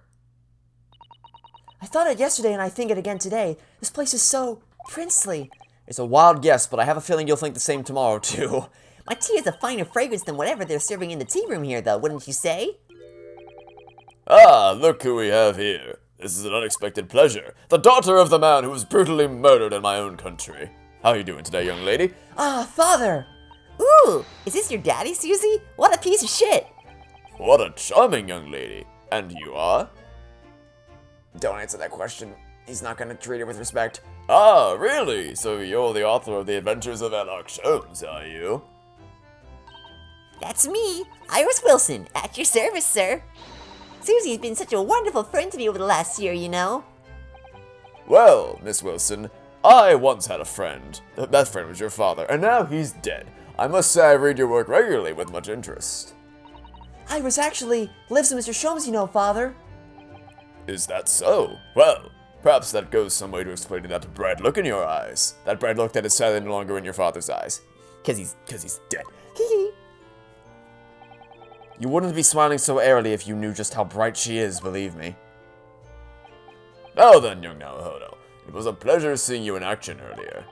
I thought it yesterday and I think it again today. This place is so princely. It's a wild guess, but I have a feeling you'll think the same tomorrow, too. My tea has a finer fragrance than whatever they're serving in the tea room here, though, wouldn't you say? Ah, look who we have here. This is an unexpected pleasure. The daughter of the man who was brutally murdered in my own country. How are you doing today, young lady? Ah, father! Ooh, is this your daddy, Susie? What a piece of shit! What a charming young lady. And you are? Don't answer that question. He's not gonna treat her with respect. Ah, really? So you're the author of The Adventures of Sherlock Holmes, are you? That's me, Iris Wilson, at your service, sir. Susie's been such a wonderful friend to me over the last year, you know. Well, Miss Wilson, I once had a friend. That friend was your father, and now he's dead. I must say I read your work regularly with much interest. Iris actually lives in Mr. Sholmes, you know, father. Is that so? Well, perhaps that goes some way to explaining that bright look in your eyes. That bright look that is sadly no longer in your father's eyes. Cause he's dead. You wouldn't be smiling so airily if you knew just how bright she is, believe me. Now then, young Naruhodo, it was a pleasure seeing you in action earlier.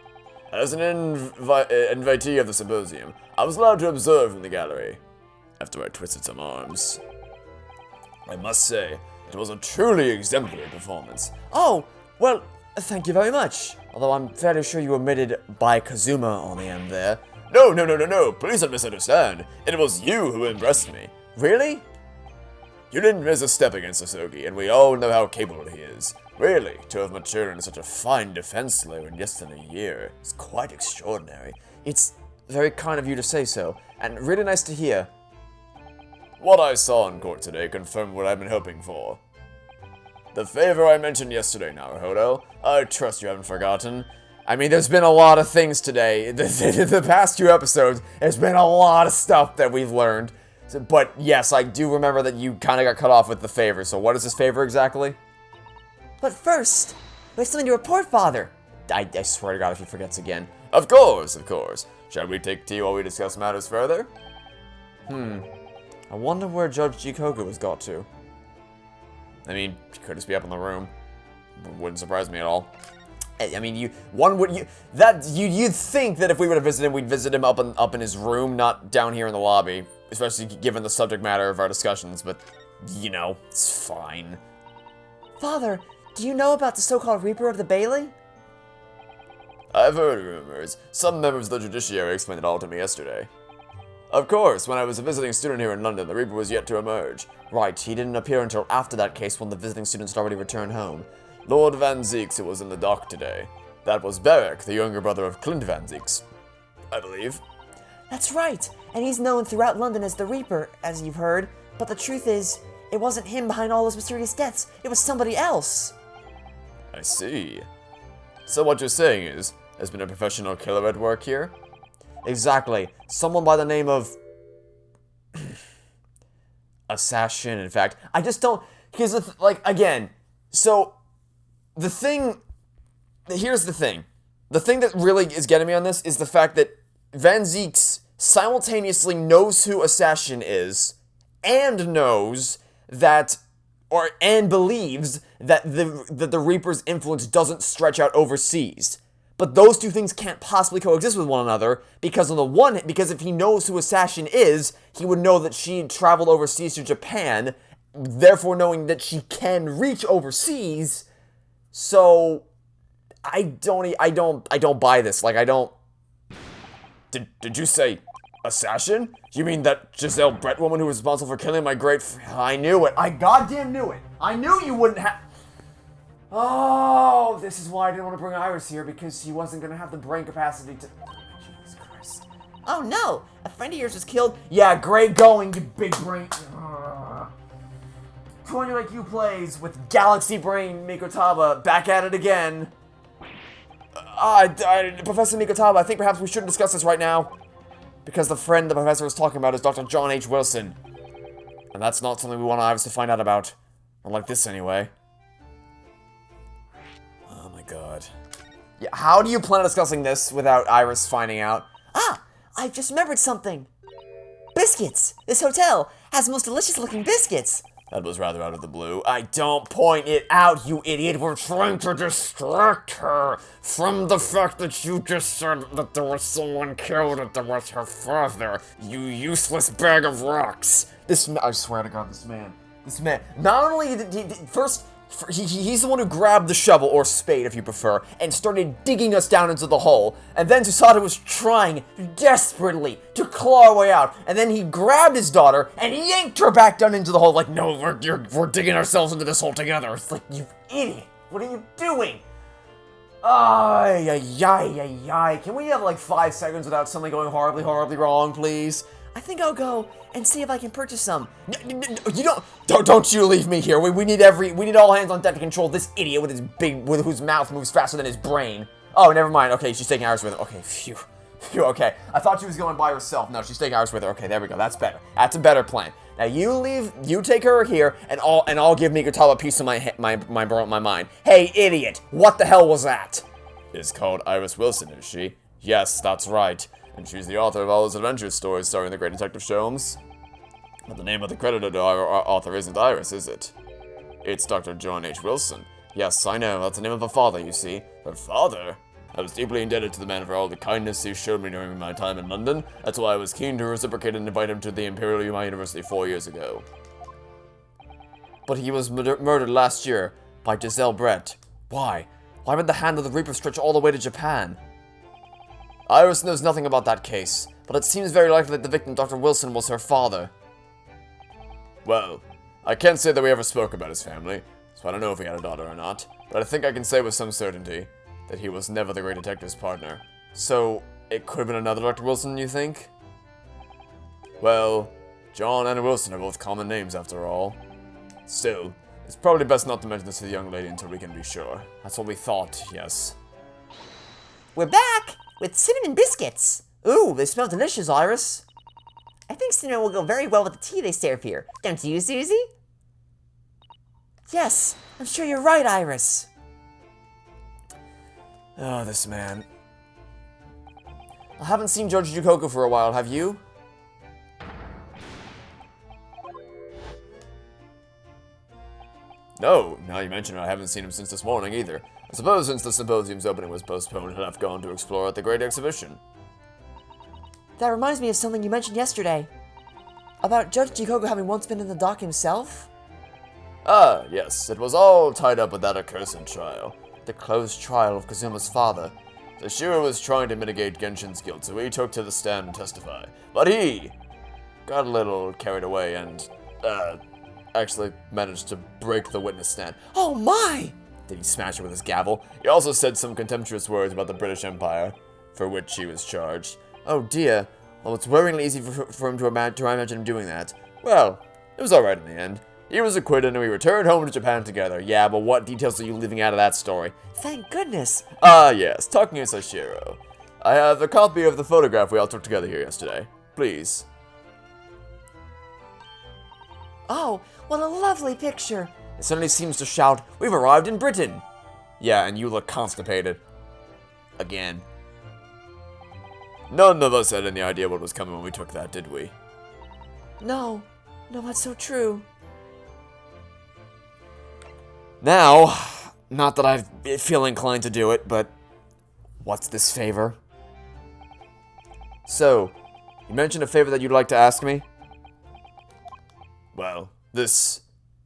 As an invitee of the symposium, I was allowed to observe from the gallery, after I twisted some arms. I must say, it was a truly exemplary performance. Oh, well, thank you very much. Although I'm fairly sure you omitted by Kazuma on the end there. No, please don't misunderstand. It was you who impressed me. Really? You didn't miss a step against Sasaki, and we all know how capable he is. Really, to have matured into such a fine defense layer in less than a year is quite extraordinary. It's very kind of you to say so, and really nice to hear. What I saw in court today confirmed what I've been hoping for. The favor I mentioned yesterday, Naruhodo, I trust you haven't forgotten. I mean, there's been a lot of things today. The past 2 episodes, there's been a lot of stuff that we've learned. But yes, I do remember that you kind of got cut off with the favor. So what is this favor exactly? But first, we have something to report, Father. I swear to God if he forgets again. Of course. Shall we take tea while we discuss matters further? I wonder where Judge Jikoku has got to. I mean, he could just be up in the room. Wouldn't surprise me at all. I mean, you'd think that if we were to visit him, we'd visit him up in his room, not down here in the lobby. Especially given the subject matter of our discussions, but, you know, it's fine. Father, do you know about the so-called Reaper of the Bailey? I've heard rumors. Some members of the judiciary explained it all to me yesterday. Of course, when I was a visiting student here in London, the Reaper was yet to emerge. Right, he didn't appear until after that case when the visiting students had already returned home. Lord Van Zeeks was in the dock today. That was Beric, the younger brother of Clint Van Zeeks, I believe. That's right, and he's known throughout London as the Reaper, as you've heard. But the truth is, it wasn't him behind all those mysterious deaths. It was somebody else. I see. So what you're saying is, there's been a professional killer at work here? Exactly. Someone by the name of... Assassin, in fact. I just don't... Here's the again, so... The thing... Here's the thing. The thing that really is getting me on this is the fact that Van Zeeks simultaneously knows who Assassin is, and knows that... and believes that the Reaper's influence doesn't stretch out overseas. But those two things can't possibly coexist with one another, because because if he knows who Assassin is, he would know that she traveled overseas to Japan, therefore knowing that she can reach overseas. So I don't buy this. Like, I don't. Did you say Assassin? You mean that Giselle Brett woman who was responsible for killing my great I knew it. I goddamn knew it. I knew you wouldn't have... Oh, this is why I didn't want to bring Iris here, because she wasn't going to have the brain capacity to... Jesus Christ. Oh no, a friend of yours was killed. Yeah, great going, you big brain. 20 like you plays with Galaxy Brain Mikotaba back at it again. Professor Mikotaba, I think perhaps we shouldn't discuss this right now. Because the friend the professor was talking about is Dr. John H. Wilson. And that's not something we want Iris to find out about. Not like this, anyway. Oh my god. Yeah, how do you plan on discussing this without Iris finding out? Ah, I've just remembered something. Biscuits! This hotel has the most delicious looking biscuits. That was rather out of the blue. Don't point it out, you idiot. We're trying to distract her from the fact that you just said that there was someone killed and that was her father. You useless bag of rocks. I swear to God, this man, not only did he's the one who grabbed the shovel, or spade if you prefer, and started digging us down into the hole, and then Susato was trying desperately to claw our way out, and then he grabbed his daughter and yanked her back down into the hole like, no, we're digging ourselves into this hole together. It's like, you idiot, what are you doing? Ay, can we have like 5 seconds without something going horribly, horribly wrong, please? I think I'll go and see if I can purchase some. No, don't you leave me here. We need all hands on deck to control this idiot with whose mouth moves faster than his brain. Oh, never mind. Okay, she's taking Iris with her. Okay, phew, okay. I thought she was going by herself. No, she's taking Iris with her. Okay, there we go. That's better. That's a better plan. Now you take her here, and I'll give Mikotaba a piece of my mind. Hey, idiot, what the hell was that? Is called Iris Wilson, is she? Yes, that's right. And she's the author of all those adventure stories starring the great Detective Sholmes. But the name of the credited author isn't Iris, is it? It's Dr. John H. Wilson. Yes, I know, that's the name of her father, you see. Her father? I was deeply indebted to the man for all the kindness he showed me during my time in London. That's why I was keen to reciprocate and invite him to the Imperial University 4 years ago. But he was murdered last year by Giselle Brett. Why? Why would the hand of the Reaper stretch all the way to Japan? Iris knows nothing about that case, but it seems very likely that the victim, Dr. Wilson, was her father. Well, I can't say that we ever spoke about his family, so I don't know if he had a daughter or not, but I think I can say with some certainty that he was never the Great Detective's partner. So, it could have been another Dr. Wilson, you think? Well, John and Wilson are both common names after all. Still, it's probably best not to mention this to the young lady until we can be sure. That's what we thought, yes. We're back with cinnamon biscuits. Ooh, they smell delicious, Iris. I think cinnamon will go very well with the tea they serve here. Don't you, Susie? Yes, I'm sure you're right, Iris. Oh, this man. I haven't seen Judge Jukoko for a while, have you? No, now you mention it, I haven't seen him since this morning either. I suppose since the symposium's opening was postponed, he'll have gone to explore at the Great Exhibition. That reminds me of something you mentioned yesterday. About Judge Jukoko having once been in the dock himself? Ah, yes, it was all tied up with that accursed trial. The closed trial of Kazuma's father. The Shu was trying to mitigate Genshin's guilt, so he took to the stand and testified. But he got a little carried away and, actually managed to break the witness stand. Oh my! Did he smash it with his gavel? He also said some contemptuous words about the British Empire, for which he was charged. Oh dear. Well, it's worryingly easy for him to imagine him doing that. Well, it was alright in the end. He was acquitted and we returned home to Japan together. Yeah, but what details are you leaving out of that story? Thank goodness. Ah, yes, talking of Sashiro. I have a copy of the photograph we all took together here yesterday. Please. Oh, what a lovely picture. It suddenly seems to shout, "We've arrived in Britain!" Yeah, and you look constipated. Again. None of us had any idea what was coming when we took that, did we? No, that's so true. Now, not that I feel inclined to do it, but what's this favor? So, you mentioned a favor that you'd like to ask me? Well, this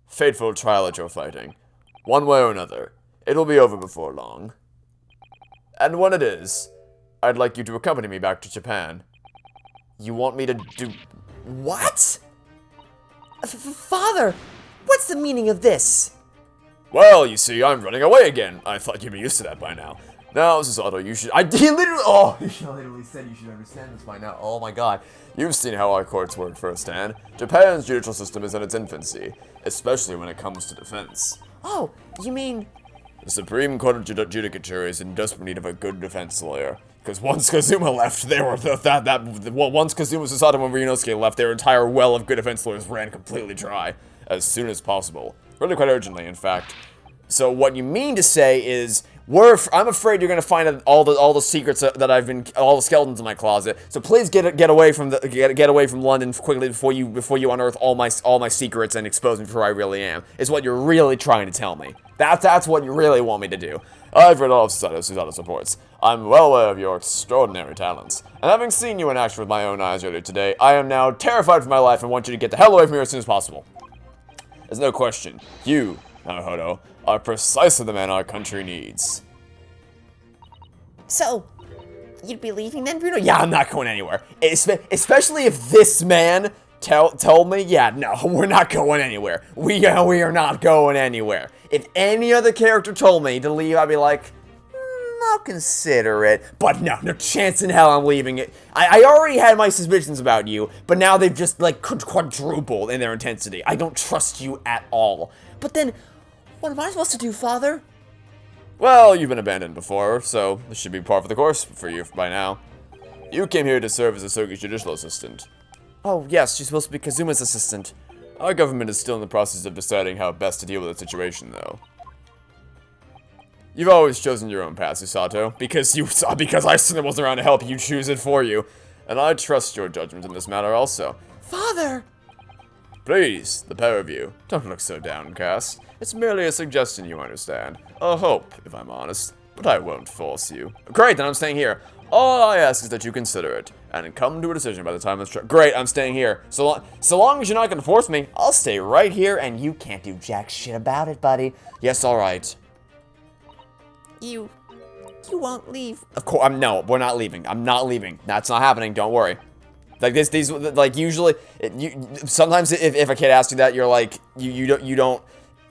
fateful trial that you're fighting, one way or another, it'll be over before long. And when it is, I'd like you to accompany me back to Japan. You want me to do... What? Father, what's the meaning of this? Well, you see, I'm running away again. I thought you'd be used to that by now. Now, Susato, you should... He literally said you should understand this by now. Oh my god. You've seen how our courts work firsthand. Japan's judicial system is in its infancy, especially when it comes to defense. Oh, you mean... The Supreme Court of Judicature is in desperate need of a good defense lawyer. Because once Kazuma left, once Kazuma, Susato, and Ryunosuke left, their entire well of good defense lawyers ran completely dry. As soon as possible. Really quite urgently, in fact. So what you mean to say is, I'm afraid you're gonna find all the secrets that all the skeletons in my closet. So please get away from London quickly before you unearth all my secrets and expose me for who I really am. Is what you're really trying to tell me. That's what you really want me to do. I've read all of Susato's reports. I'm well aware of your extraordinary talents. And having seen you in action with my own eyes earlier today, I am now terrified for my life and want you to get the hell away from here as soon as possible. There's no question. You, Naruhodo, are precisely the man our country needs. So, you'd be leaving then, Bruno? Yeah, I'm not going anywhere. Especially if this man told me, yeah, no, we're not going anywhere. We are not going anywhere. If any other character told me to leave, I'd be like, I'll consider it. But no chance in hell I'm leaving it. I already had my suspicions about you, but now they've just, like, quadrupled in their intensity. I don't trust you at all. But then, what am I supposed to do, Father? Well, you've been abandoned before, so this should be par for the course for you by now. You came here to serve as Asogi's judicial assistant. Oh, yes, she's supposed to be Kazuma's assistant. Our government is still in the process of deciding how best to deal with the situation, though. You've always chosen your own path, Susato, because I certainly wasn't around to help you choose it for you. And I trust your judgment in this matter also. Father! Please, the pair of you, don't look so downcast. It's merely a suggestion, you understand. A hope, if I'm honest. But I won't force you. Great, then I'm staying here. All I ask is that you consider it, and come to a decision by the time this trip. Great, I'm staying here. So long as you're not gonna force me, I'll stay right here, and you can't do jack shit about it, buddy. Yes, all right. You won't leave. Of course, no, we're not leaving. I'm not leaving. That's not happening. Don't worry. Like these, like usually, sometimes if a kid asks you that, you're like, you don't,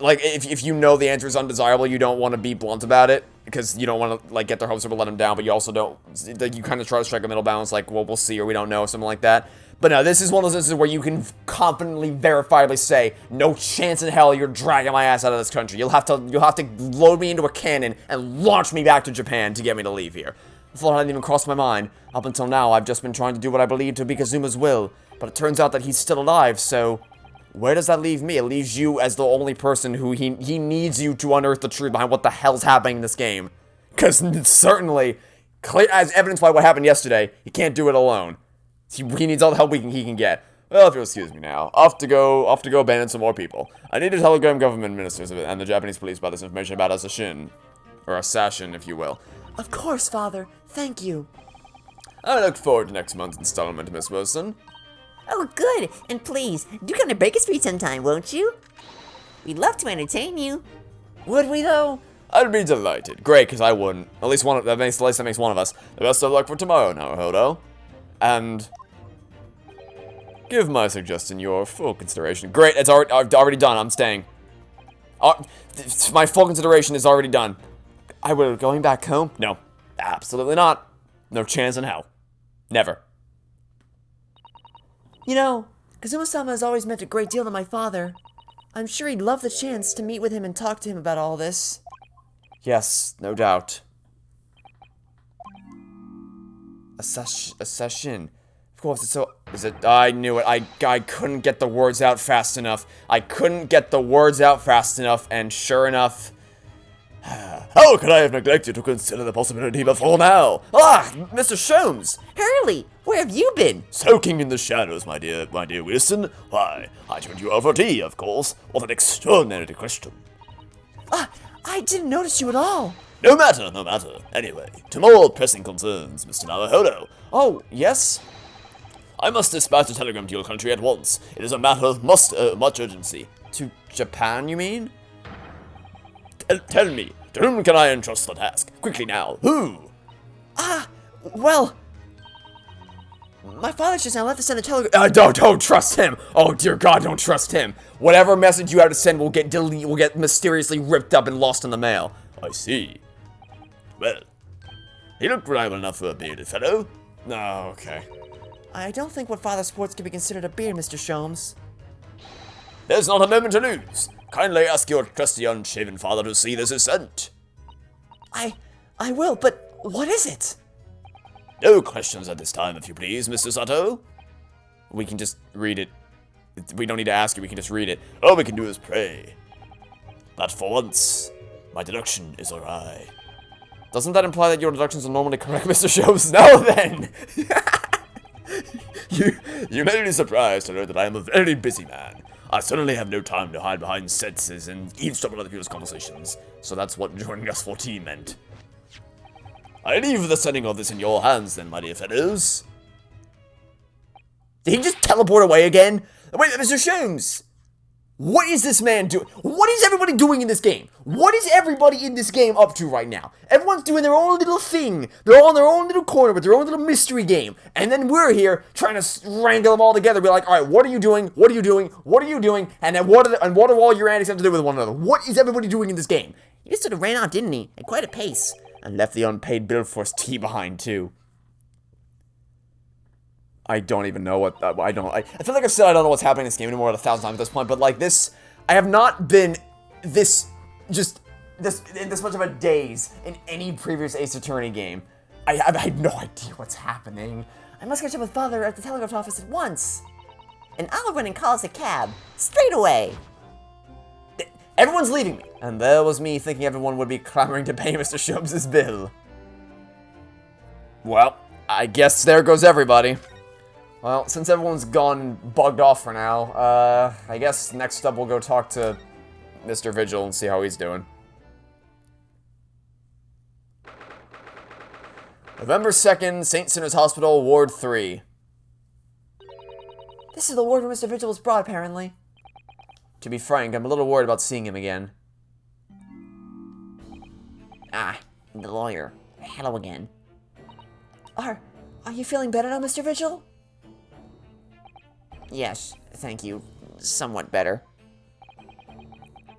like if you know the answer is undesirable, you don't want to be blunt about it because you don't want to like get their hopes up or let them down, but you also don't, like, you kind of try to strike a middle balance, like, well, we'll see or we don't know, something like that. But no, this is one of those instances where you can confidently, verifiably say, no chance in hell you're dragging my ass out of this country. You'll have to load me into a cannon and launch me back to Japan to get me to leave here. The thought hadn't even crossed my mind. Up until now, I've just been trying to do what I believe to be Kazuma's will, but it turns out that he's still alive, so where does that leave me? It leaves you as the only person who he needs you to unearth the truth behind what the hell's happening in this game. Because certainly, clear, as evidenced by what happened yesterday, he can't do it alone. He needs all the help he can get. Well, if you'll excuse me now, off to go abandon some more people. I need to telegram government ministers and the Japanese police about this information about assassin, or assassin, if you will. Of course, Father. Thank you. I look forward to next month's installment, Miss Wilson. Oh, good. And please, do come to Baker Street sometime, won't you? We'd love to entertain you. Would we, though? I'd be delighted. Great, because I wouldn't. At least that makes one of us. The best of luck for tomorrow, Naruhodo. And give my suggestion your full consideration. Great, it's already done. I'm staying. My full consideration is already done. I will going back home? No, absolutely not. No chance in hell. Never. You know, Kazuma-sama has always meant a great deal to my father. I'm sure he'd love the chance to meet with him and talk to him about all this. Yes, no doubt. Assassin. Of course, it's so... Is it... I knew it. I couldn't get the words out fast enough. And sure enough... How could I have neglected to consider the possibility before now? Ah! Mr. Sholmes! Hurley, where have you been? Soaking in the shadows, my dear Wilson. Why, I joined you over tea, of course. What an extraordinary question. I didn't notice you at all. No matter. Anyway, to more pressing concerns, Mr. Naruhodo. Oh, yes? I must dispatch a telegram to your country at once. It is a matter of much urgency. To Japan, you mean? Tell me, to whom can I entrust the task? Quickly now, who? Well... My father just now left to send a telegram. Don't trust him. Oh dear God, don't trust him. Whatever message you have to send will get mysteriously ripped up and lost in the mail. I see. Well, he looked reliable enough for a bearded fellow. Oh, okay. I don't think what father sports can be considered a beard, Mr. Sholmes. There's not a moment to lose. Kindly ask your trusty unshaven father to see this is sent. I will, but what is it? No questions at this time, if you please, Mr. Sato. We can just read it. We don't need to ask you, we can just read it. All we can do is pray. That for once, my deduction is awry. Doesn't that imply that your deductions are normally correct, Mr. Sholmes? No, then! You may be surprised to learn that I am a very busy man. I certainly have no time to hide behind sentences and eavesdrop on other people's conversations. So that's what joining us for tea meant. I leave the sending of this in your hands then, my dear fellows. Did he just teleport away again? Wait, Mr. Sholmes! What is this man doing? What is everybody doing in this game? What is everybody in this game up to right now? Everyone's doing their own little thing. They're all in their own little corner with their own little mystery game. And then we're here trying to wrangle them all together. Be like, all right, what are you doing? What are you doing? What are you doing? And then what do all your antics have to do with one another? What is everybody doing in this game? He just sort of ran out, didn't he? At quite a pace. And left the unpaid bill for his tea behind, too. I don't even know what, I feel like I've said I don't know what's happening in this game anymore 1,000 times at this point, but like this, I have not been in this much of a daze in any previous Ace Attorney game. I have no idea what's happening. I must catch up with father at the telegraph office at once. And I'll run and call us a cab, straight away. Everyone's leaving me. And there was me thinking everyone would be clamoring to pay Mr. Sholmes' bill. Well, I guess there goes everybody. Well, since everyone's gone and bugged off for now, I guess next up we'll go talk to Mr. Vigil and see how he's doing. November 2nd, St. Sinners Hospital, Ward 3. This is the ward where Mr. Vigil was brought, apparently. To be frank, I'm a little worried about seeing him again. Ah, the lawyer. Hello again. Are you feeling better now, Mr. Vigil? Yes, thank you. Somewhat better.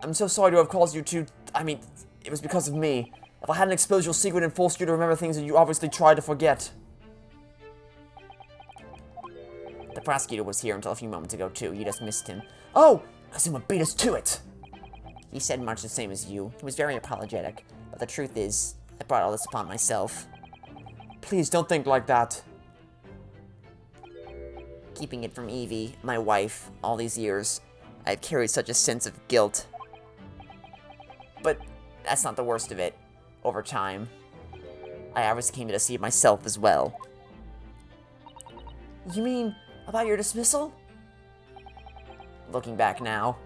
I'm so sorry to have caused you to... I mean, it was because of me. If I hadn't exposed your secret and forced you to remember things that you obviously tried to forget. The prosecutor was here until a few moments ago, too. You just missed him. Oh! Kazuma beat us to it! He said much the same as you. He was very apologetic. But the truth is, I brought all this upon myself. Please, don't think like that. Keeping it from Evie, my wife, all these years, I've carried such a sense of guilt. But that's not the worst of it. Over time, I obviously came to deceive myself as well. You mean about your dismissal? Looking back now,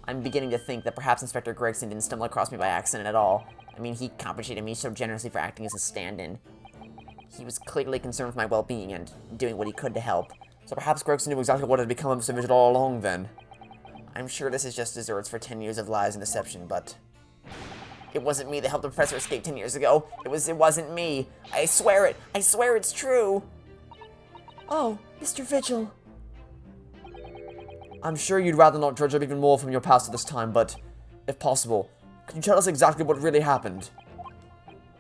I'm beginning to think that perhaps Inspector Gregson didn't stumble across me by accident at all. I mean, he compensated me so generously for acting as a stand-in. He was clearly concerned with my well-being and doing what he could to help. So perhaps Gregson knew exactly what had become of Mr. Vigil all along then. I'm sure this is just desserts for 10 years of lies and deception, but... It wasn't me that helped the professor escape 10 years ago. It wasn't me. I swear it. I swear it's true. Oh, Mr. Vigil. I'm sure you'd rather not dredge up even more from your past at this time, but if possible, can you tell us exactly what really happened?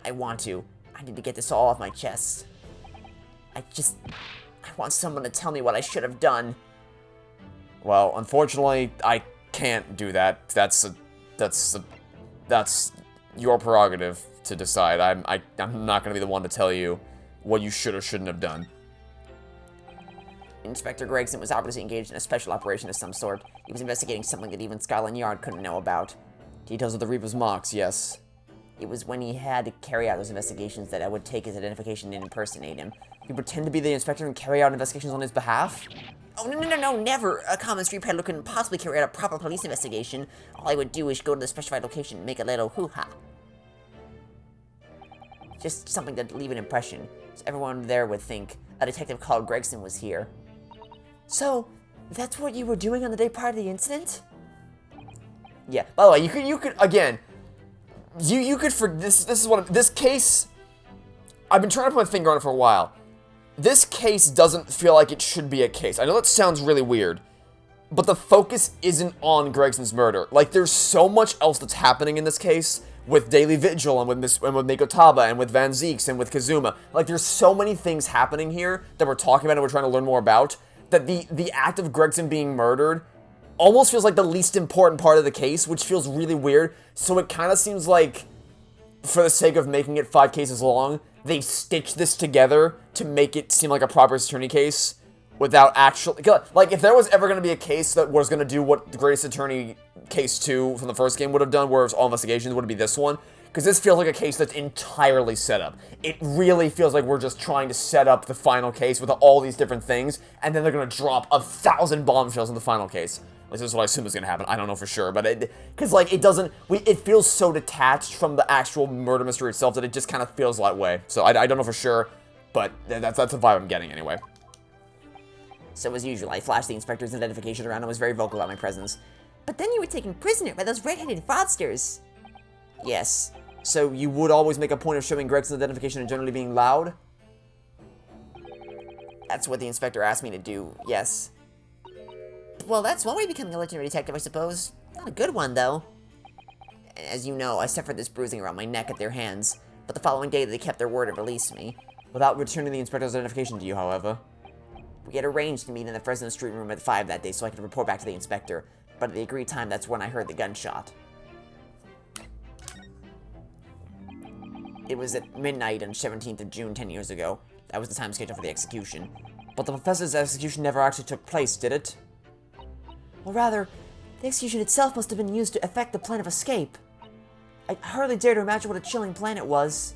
I want to. I need to get this all off my chest. I want someone to tell me what I should have done. Well, unfortunately, I can't do that. That's your prerogative to decide. I'm not going to be the one to tell you what you should or shouldn't have done. Inspector Gregson was obviously engaged in a special operation of some sort. He was investigating something that even Scotland Yard couldn't know about. Details of the Reaper's marks, yes. It was when he had to carry out those investigations that I would take his identification and impersonate him. You pretend to be the inspector and carry out investigations on his behalf? Oh, no, never. A common street peddler couldn't possibly carry out a proper police investigation. All I would do is go to the specified location and make a little hoo-ha. Just something to leave an impression, so everyone there would think a detective called Gregson was here. So, that's what you were doing on the day prior to the incident? Yeah, by the way, you could, again, you could, this case, I've been trying to put my finger on it for a while. This case doesn't feel like it should be a case. I know that sounds really weird, but the focus isn't on Gregson's murder. Like, there's so much else that's happening in this case with Daily Vigil and with Mikotaba and with Van Zeeks and with Kazuma. Like, there's so many things happening here that we're talking about and we're trying to learn more about that the act of Gregson being murdered almost feels like the least important part of the case, which feels really weird. So it kind of seems like, for the sake of making it 5 cases long, they've stitched this together to make it seem like a proper attorney case without actually... Like, if there was ever going to be a case that was going to do what the Great Ace Attorney Case 2 from the first game would have done, where it was all investigations, would be this one. Because this feels like a case that's entirely set up. It really feels like we're just trying to set up the final case with all these different things, and then they're going to drop 1,000 bombshells in the final case. This is what I assume is going to happen. I don't know for sure, but because like it feels so detached from the actual murder mystery itself that it just kind of feels that way. So I don't know for sure, but that's the vibe I'm getting anyway. So as usual, I flashed the inspector's identification around and was very vocal about my presence. But then you were taken prisoner by those red-headed fraudsters. Yes. So you would always make a point of showing Gregson's identification and generally being loud? That's what the inspector asked me to do, yes. Well, that's one way of becoming a legendary detective, I suppose. Not a good one, though. As you know, I suffered this bruising around my neck at their hands, but the following day they kept their word and released me. Without returning the inspector's identification to you, however. We had arranged to meet in the Fresno Street room at 5 that day so I could report back to the inspector, but at the agreed time, that's when I heard the gunshot. It was at midnight on 17th of June 10 years ago. That was the time scheduled for the execution. But the professor's execution never actually took place, did it? Or rather, the execution itself must have been used to effect the plan of escape. I hardly dare to imagine what a chilling plan it was.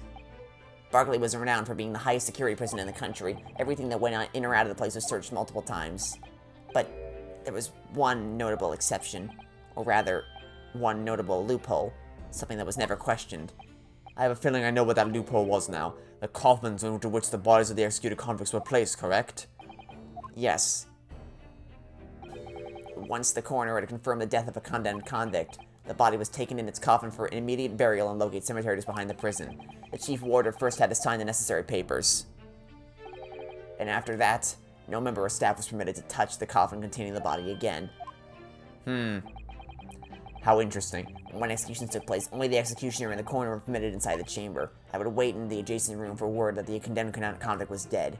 Barclay was renowned for being the highest security prison in the country. Everything that went in or out of the place was searched multiple times. But there was one notable exception, or rather, one notable loophole, something that was never questioned. I have a feeling I know what that loophole was now. The coffins into which the bodies of the executed convicts were placed, correct? Yes. Once the coroner had confirmed the death of a condemned convict, the body was taken in its coffin for immediate burial in Lowgate Cemetery just behind the prison. The chief warder first had to sign the necessary papers. And after that, no member of staff was permitted to touch the coffin containing the body again. How interesting. When executions took place, only the executioner and the coroner were permitted inside the chamber. I would wait in the adjacent room for word that the condemned convict was dead.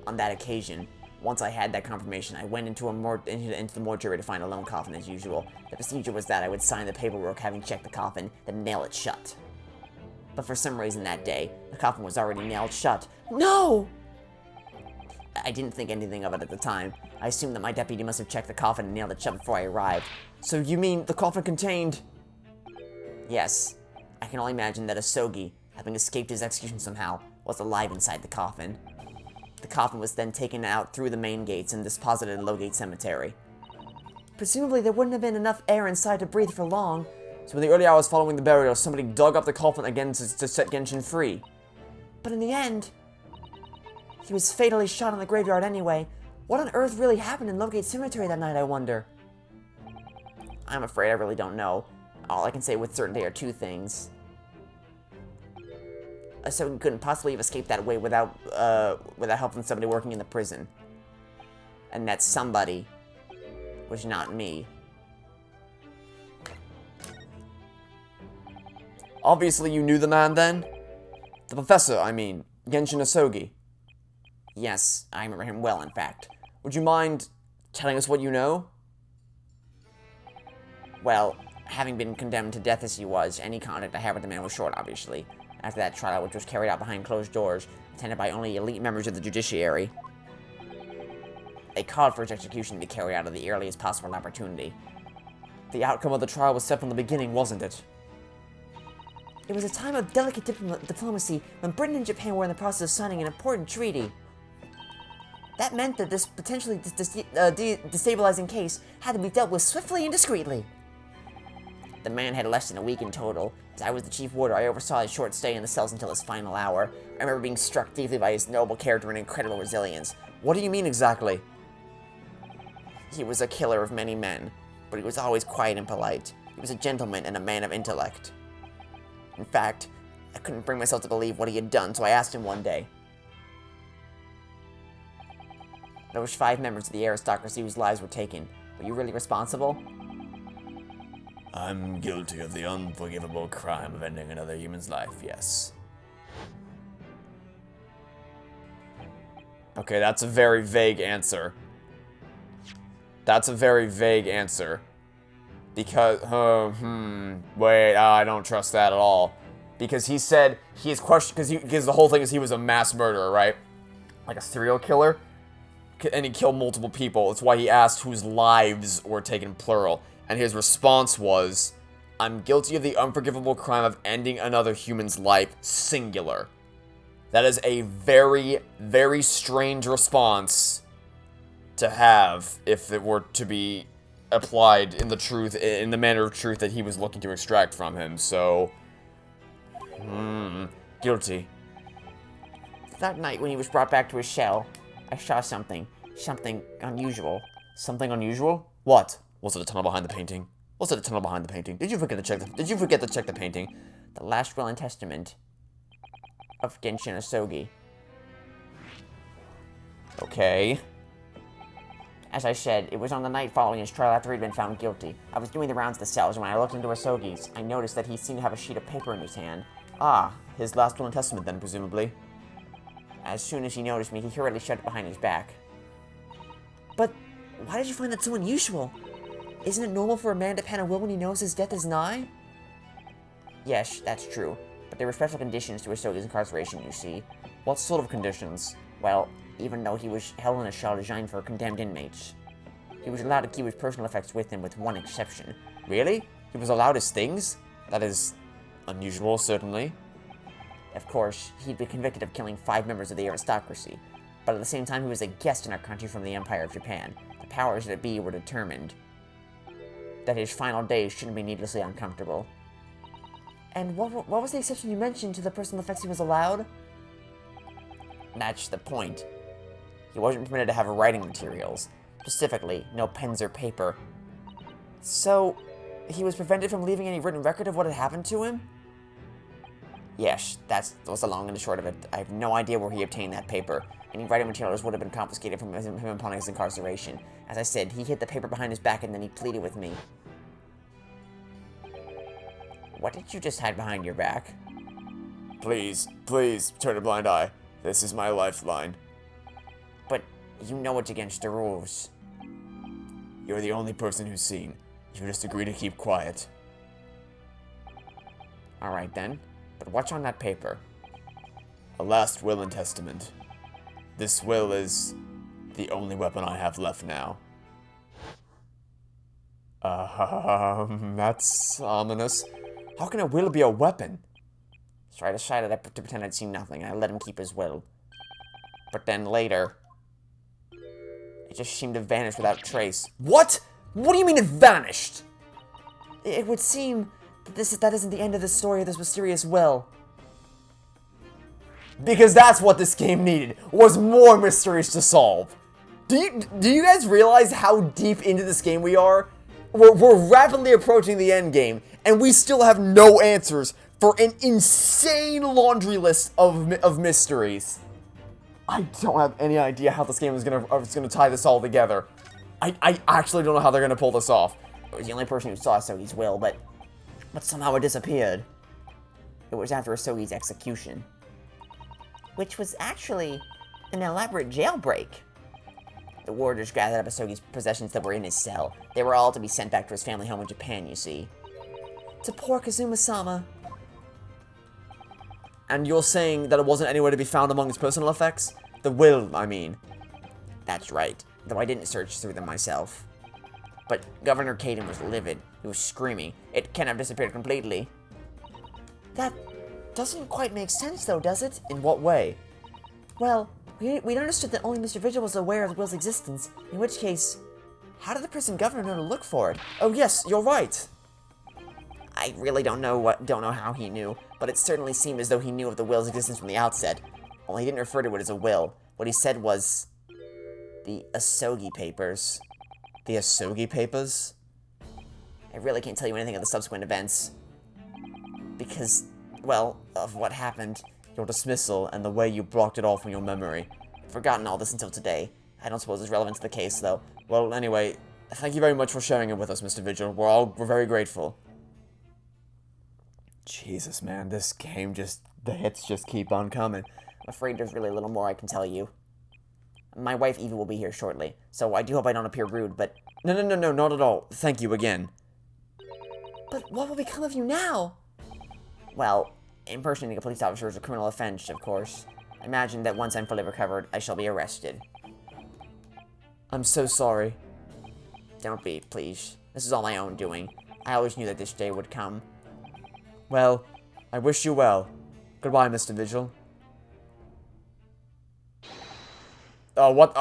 On that occasion, once I had that confirmation, I went into the mortuary to find a lone coffin as usual. The procedure was that I would sign the paperwork having checked the coffin, then nail it shut. But for some reason that day, the coffin was already nailed shut. No! I didn't think anything of it at the time. I assumed that my deputy must have checked the coffin and nailed it shut before I arrived. So you mean the coffin contained... Yes. I can only imagine that Asogi, having escaped his execution somehow, was alive inside the coffin. The coffin was then taken out through the main gates and deposited in Lowgate Cemetery. Presumably there wouldn't have been enough air inside to breathe for long. So in the early hours following the burial, somebody dug up the coffin again to set Genshin free. But in the end, he was fatally shot in the graveyard anyway. What on earth really happened in Lowgate Cemetery that night, I wonder? I'm afraid I really don't know. All I can say with certainty are two things. So he couldn't possibly have escaped that way without help from somebody working in the prison. And that somebody was not me. Obviously you knew the man then? The professor, I mean, Genshin Asogi. Yes, I remember him well, in fact. Would you mind telling us what you know? Well, having been condemned to death as he was, any contact I had with the man was short, obviously. After that trial, which was carried out behind closed doors, attended by only elite members of the judiciary, they called for his execution to be carried out at the earliest possible opportunity. The outcome of the trial was set from the beginning, wasn't it? It was a time of delicate diplomacy when Britain and Japan were in the process of signing an important treaty. That meant that this potentially destabilizing case had to be dealt with swiftly and discreetly. The man had less than a week in total. As I was the chief warder, I oversaw his short stay in the cells until his final hour. I remember being struck deeply by his noble character and incredible resilience. What do you mean exactly? He was a killer of many men, but he was always quiet and polite. He was a gentleman and a man of intellect. In fact, I couldn't bring myself to believe what he had done, so I asked him one day. Those 5 members of the aristocracy whose lives were taken, were you really responsible? I'm guilty of the unforgivable crime of ending another human's life, yes. Okay, that's a very vague answer. That's a very vague answer. Because, wait, I don't trust that at all. Because he said he is questioned, because the whole thing is he was a mass murderer, right? Like a serial killer. And he killed multiple people. That's why he asked whose lives were taken plural. And his response was, I'm guilty of the unforgivable crime of ending another human's life, singular. That is a very, very strange response to have if it were to be applied in the manner of truth that he was looking to extract from him. So, guilty. That night when he was brought back to his cell, I saw something unusual. Something unusual? What? Was it a tunnel behind the painting? Was it a tunnel behind the painting? Did you forget to check the painting? The last will and testament of Genshin Asogi. Okay. As I said, it was on the night following his trial after he'd been found guilty. I was doing the rounds of the cells, and when I looked into Asogi's, I noticed that he seemed to have a sheet of paper in his hand. Ah, his last will and testament then, presumably. As soon as he noticed me, he hurriedly shut it behind his back. But why did you find that so unusual? Isn't it normal for a man to pen a will when he knows his death is nigh? Yes, that's true. But there were special conditions to Asogi's incarceration, you see. What sort of conditions? Well, even though he was held in a cell designed for condemned inmates, he was allowed to keep his personal effects with him with one exception. Really? He was allowed his things? That is unusual, certainly. Of course, he'd be convicted of killing 5 members of the aristocracy, but at the same time he was a guest in our country from the Empire of Japan. The powers that be were determined that his final days shouldn't be needlessly uncomfortable. And what was the exception you mentioned to the personal effects he was allowed? That's the point. He wasn't permitted to have writing materials. Specifically, no pens or paper. So, he was prevented from leaving any written record of what had happened to him? Yes, that was the long and the short of it. I have no idea where he obtained that paper. Any writing materials would have been confiscated from him upon his incarceration. As I said, he hid the paper behind his back and then he pleaded with me. What did you just hide behind your back? Please, please, turn a blind eye. This is my lifeline. But you know it's against the rules. You're the only person who's seen. You just agree to keep quiet. Alright then, but what's on that paper? A last will and testament. This will is the only weapon I have left now. That's ominous. How can a will be a weapon? So I decided to pretend I'd seen nothing, and I let him keep his will. But then later, it just seemed to vanish without trace. What? What do you mean it vanished? It would seem that that isn't the end of the story of this mysterious will. Because that's what this game needed, was more mysteries to solve. Do you guys realize how deep into this game we are? We're rapidly approaching the end game, and we still have no answers for an insane laundry list of mysteries. I don't have any idea how this game is gonna tie this all together. I actually don't know how they're gonna pull this off. I was the only person who saw Asogi's will, but somehow it disappeared. It was after Asogi's execution, which was actually an elaborate jailbreak. The warders gathered up Asogi's possessions that were in his cell. They were all to be sent back to his family home in Japan, you see. To poor Kazuma-sama. And you're saying that it wasn't anywhere to be found among his personal effects? The will, I mean. That's right, though I didn't search through them myself. But Governor Caden was livid. He was screaming. It can't have disappeared completely. That doesn't quite make sense, though, does it? In what way? Well, we'd understood that only Mr. Vigil was aware of the will's existence, in which case, how did the prison governor know to look for it? Oh yes, you're right. I really don't know how he knew, but it certainly seemed as though he knew of the will's existence from the outset. Only he didn't refer to it as a will. What he said was the Asogi papers. The Asogi papers? I really can't tell you anything of the subsequent events. Because, well, of what happened. Your dismissal and the way you blocked it all from your memory. I've forgotten all this until today. I don't suppose it's relevant to the case, though. Well, anyway, thank you very much for sharing it with us, Mr. Vigil. We're very grateful. Jesus, man, this game the hits just keep on coming. I'm afraid there's really little more I can tell you. My wife Eva will be here shortly, so I do hope I don't appear rude, but... No, not at all. Thank you again. But what will become of you now? Well, impersonating a police officer is a criminal offense, of course. I imagine that once I'm fully recovered, I shall be arrested. I'm so sorry. Don't be, please. This is all my own doing. I always knew that this day would come. Well, I wish you well. Goodbye, Mr. Vigil. Wait,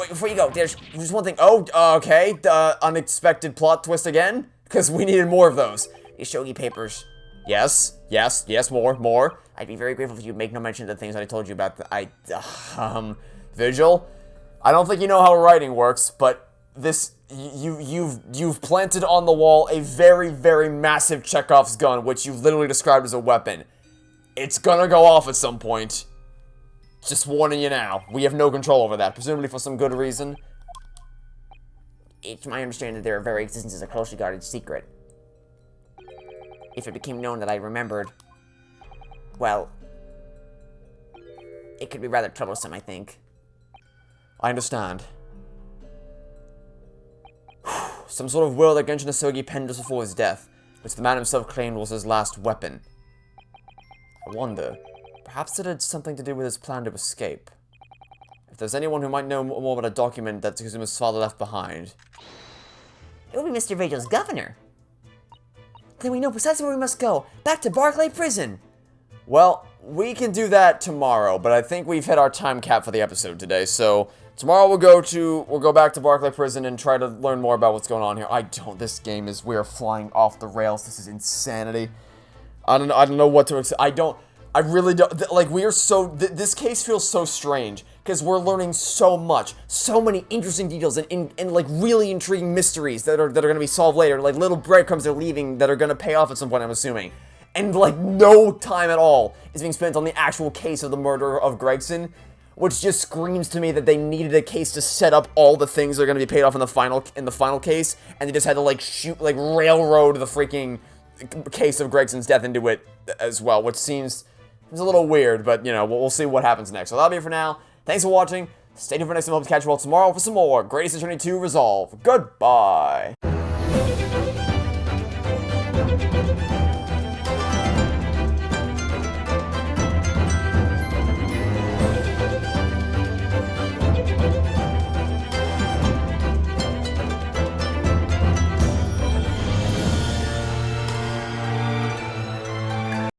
before you go, there's one thing. Oh, okay. The unexpected plot twist again? Because we needed more of those. The Shogi papers. Yes, more. I'd be very grateful if you'd make no mention of the things that I told you about. Vigil, I don't think you know how writing works, but you've planted on the wall a very, very massive Chekhov's gun, which you've literally described as a weapon. It's gonna go off at some point. Just warning you now. We have no control over that, presumably for some good reason. It's my understanding that their very existence is a closely guarded secret. If it became known that I remembered, well, it could be rather troublesome, I think. I understand. Some sort of will that Genshin Asogi penned just before his death, which the man himself claimed was his last weapon. I wonder, perhaps it had something to do with his plan to escape. If there's anyone who might know more about a document that Tsukuma's father left behind. It will be Mr. Vigil's governor. Then we know precisely where we must go. Back to Barclay Prison. Well, we can do that tomorrow, but I think we've hit our time cap for the episode today, so tomorrow we'll go back to Barclay Prison and try to learn more about what's going on here. This game is, we are flying off the rails. This is insanity. I don't know what to expect. I really don't, like, we are so, this case feels so strange, because we're learning so much, so many interesting details, and like, really intriguing mysteries that are gonna be solved later, like, little breadcrumbs they're leaving that are gonna pay off at some point, I'm assuming. And, like, no time at all is being spent on the actual case of the murder of Gregson, which just screams to me that they needed a case to set up all the things that are going to be paid off in the final case, and they just had to, like, railroad the freaking case of Gregson's death into it as well, which seems a little weird, but, you know, we'll see what happens next. So that'll be it for now. Thanks for watching. Stay tuned for next time. Hope to catch you all tomorrow for some more Great Ace Attorney 2 Resolve. Goodbye.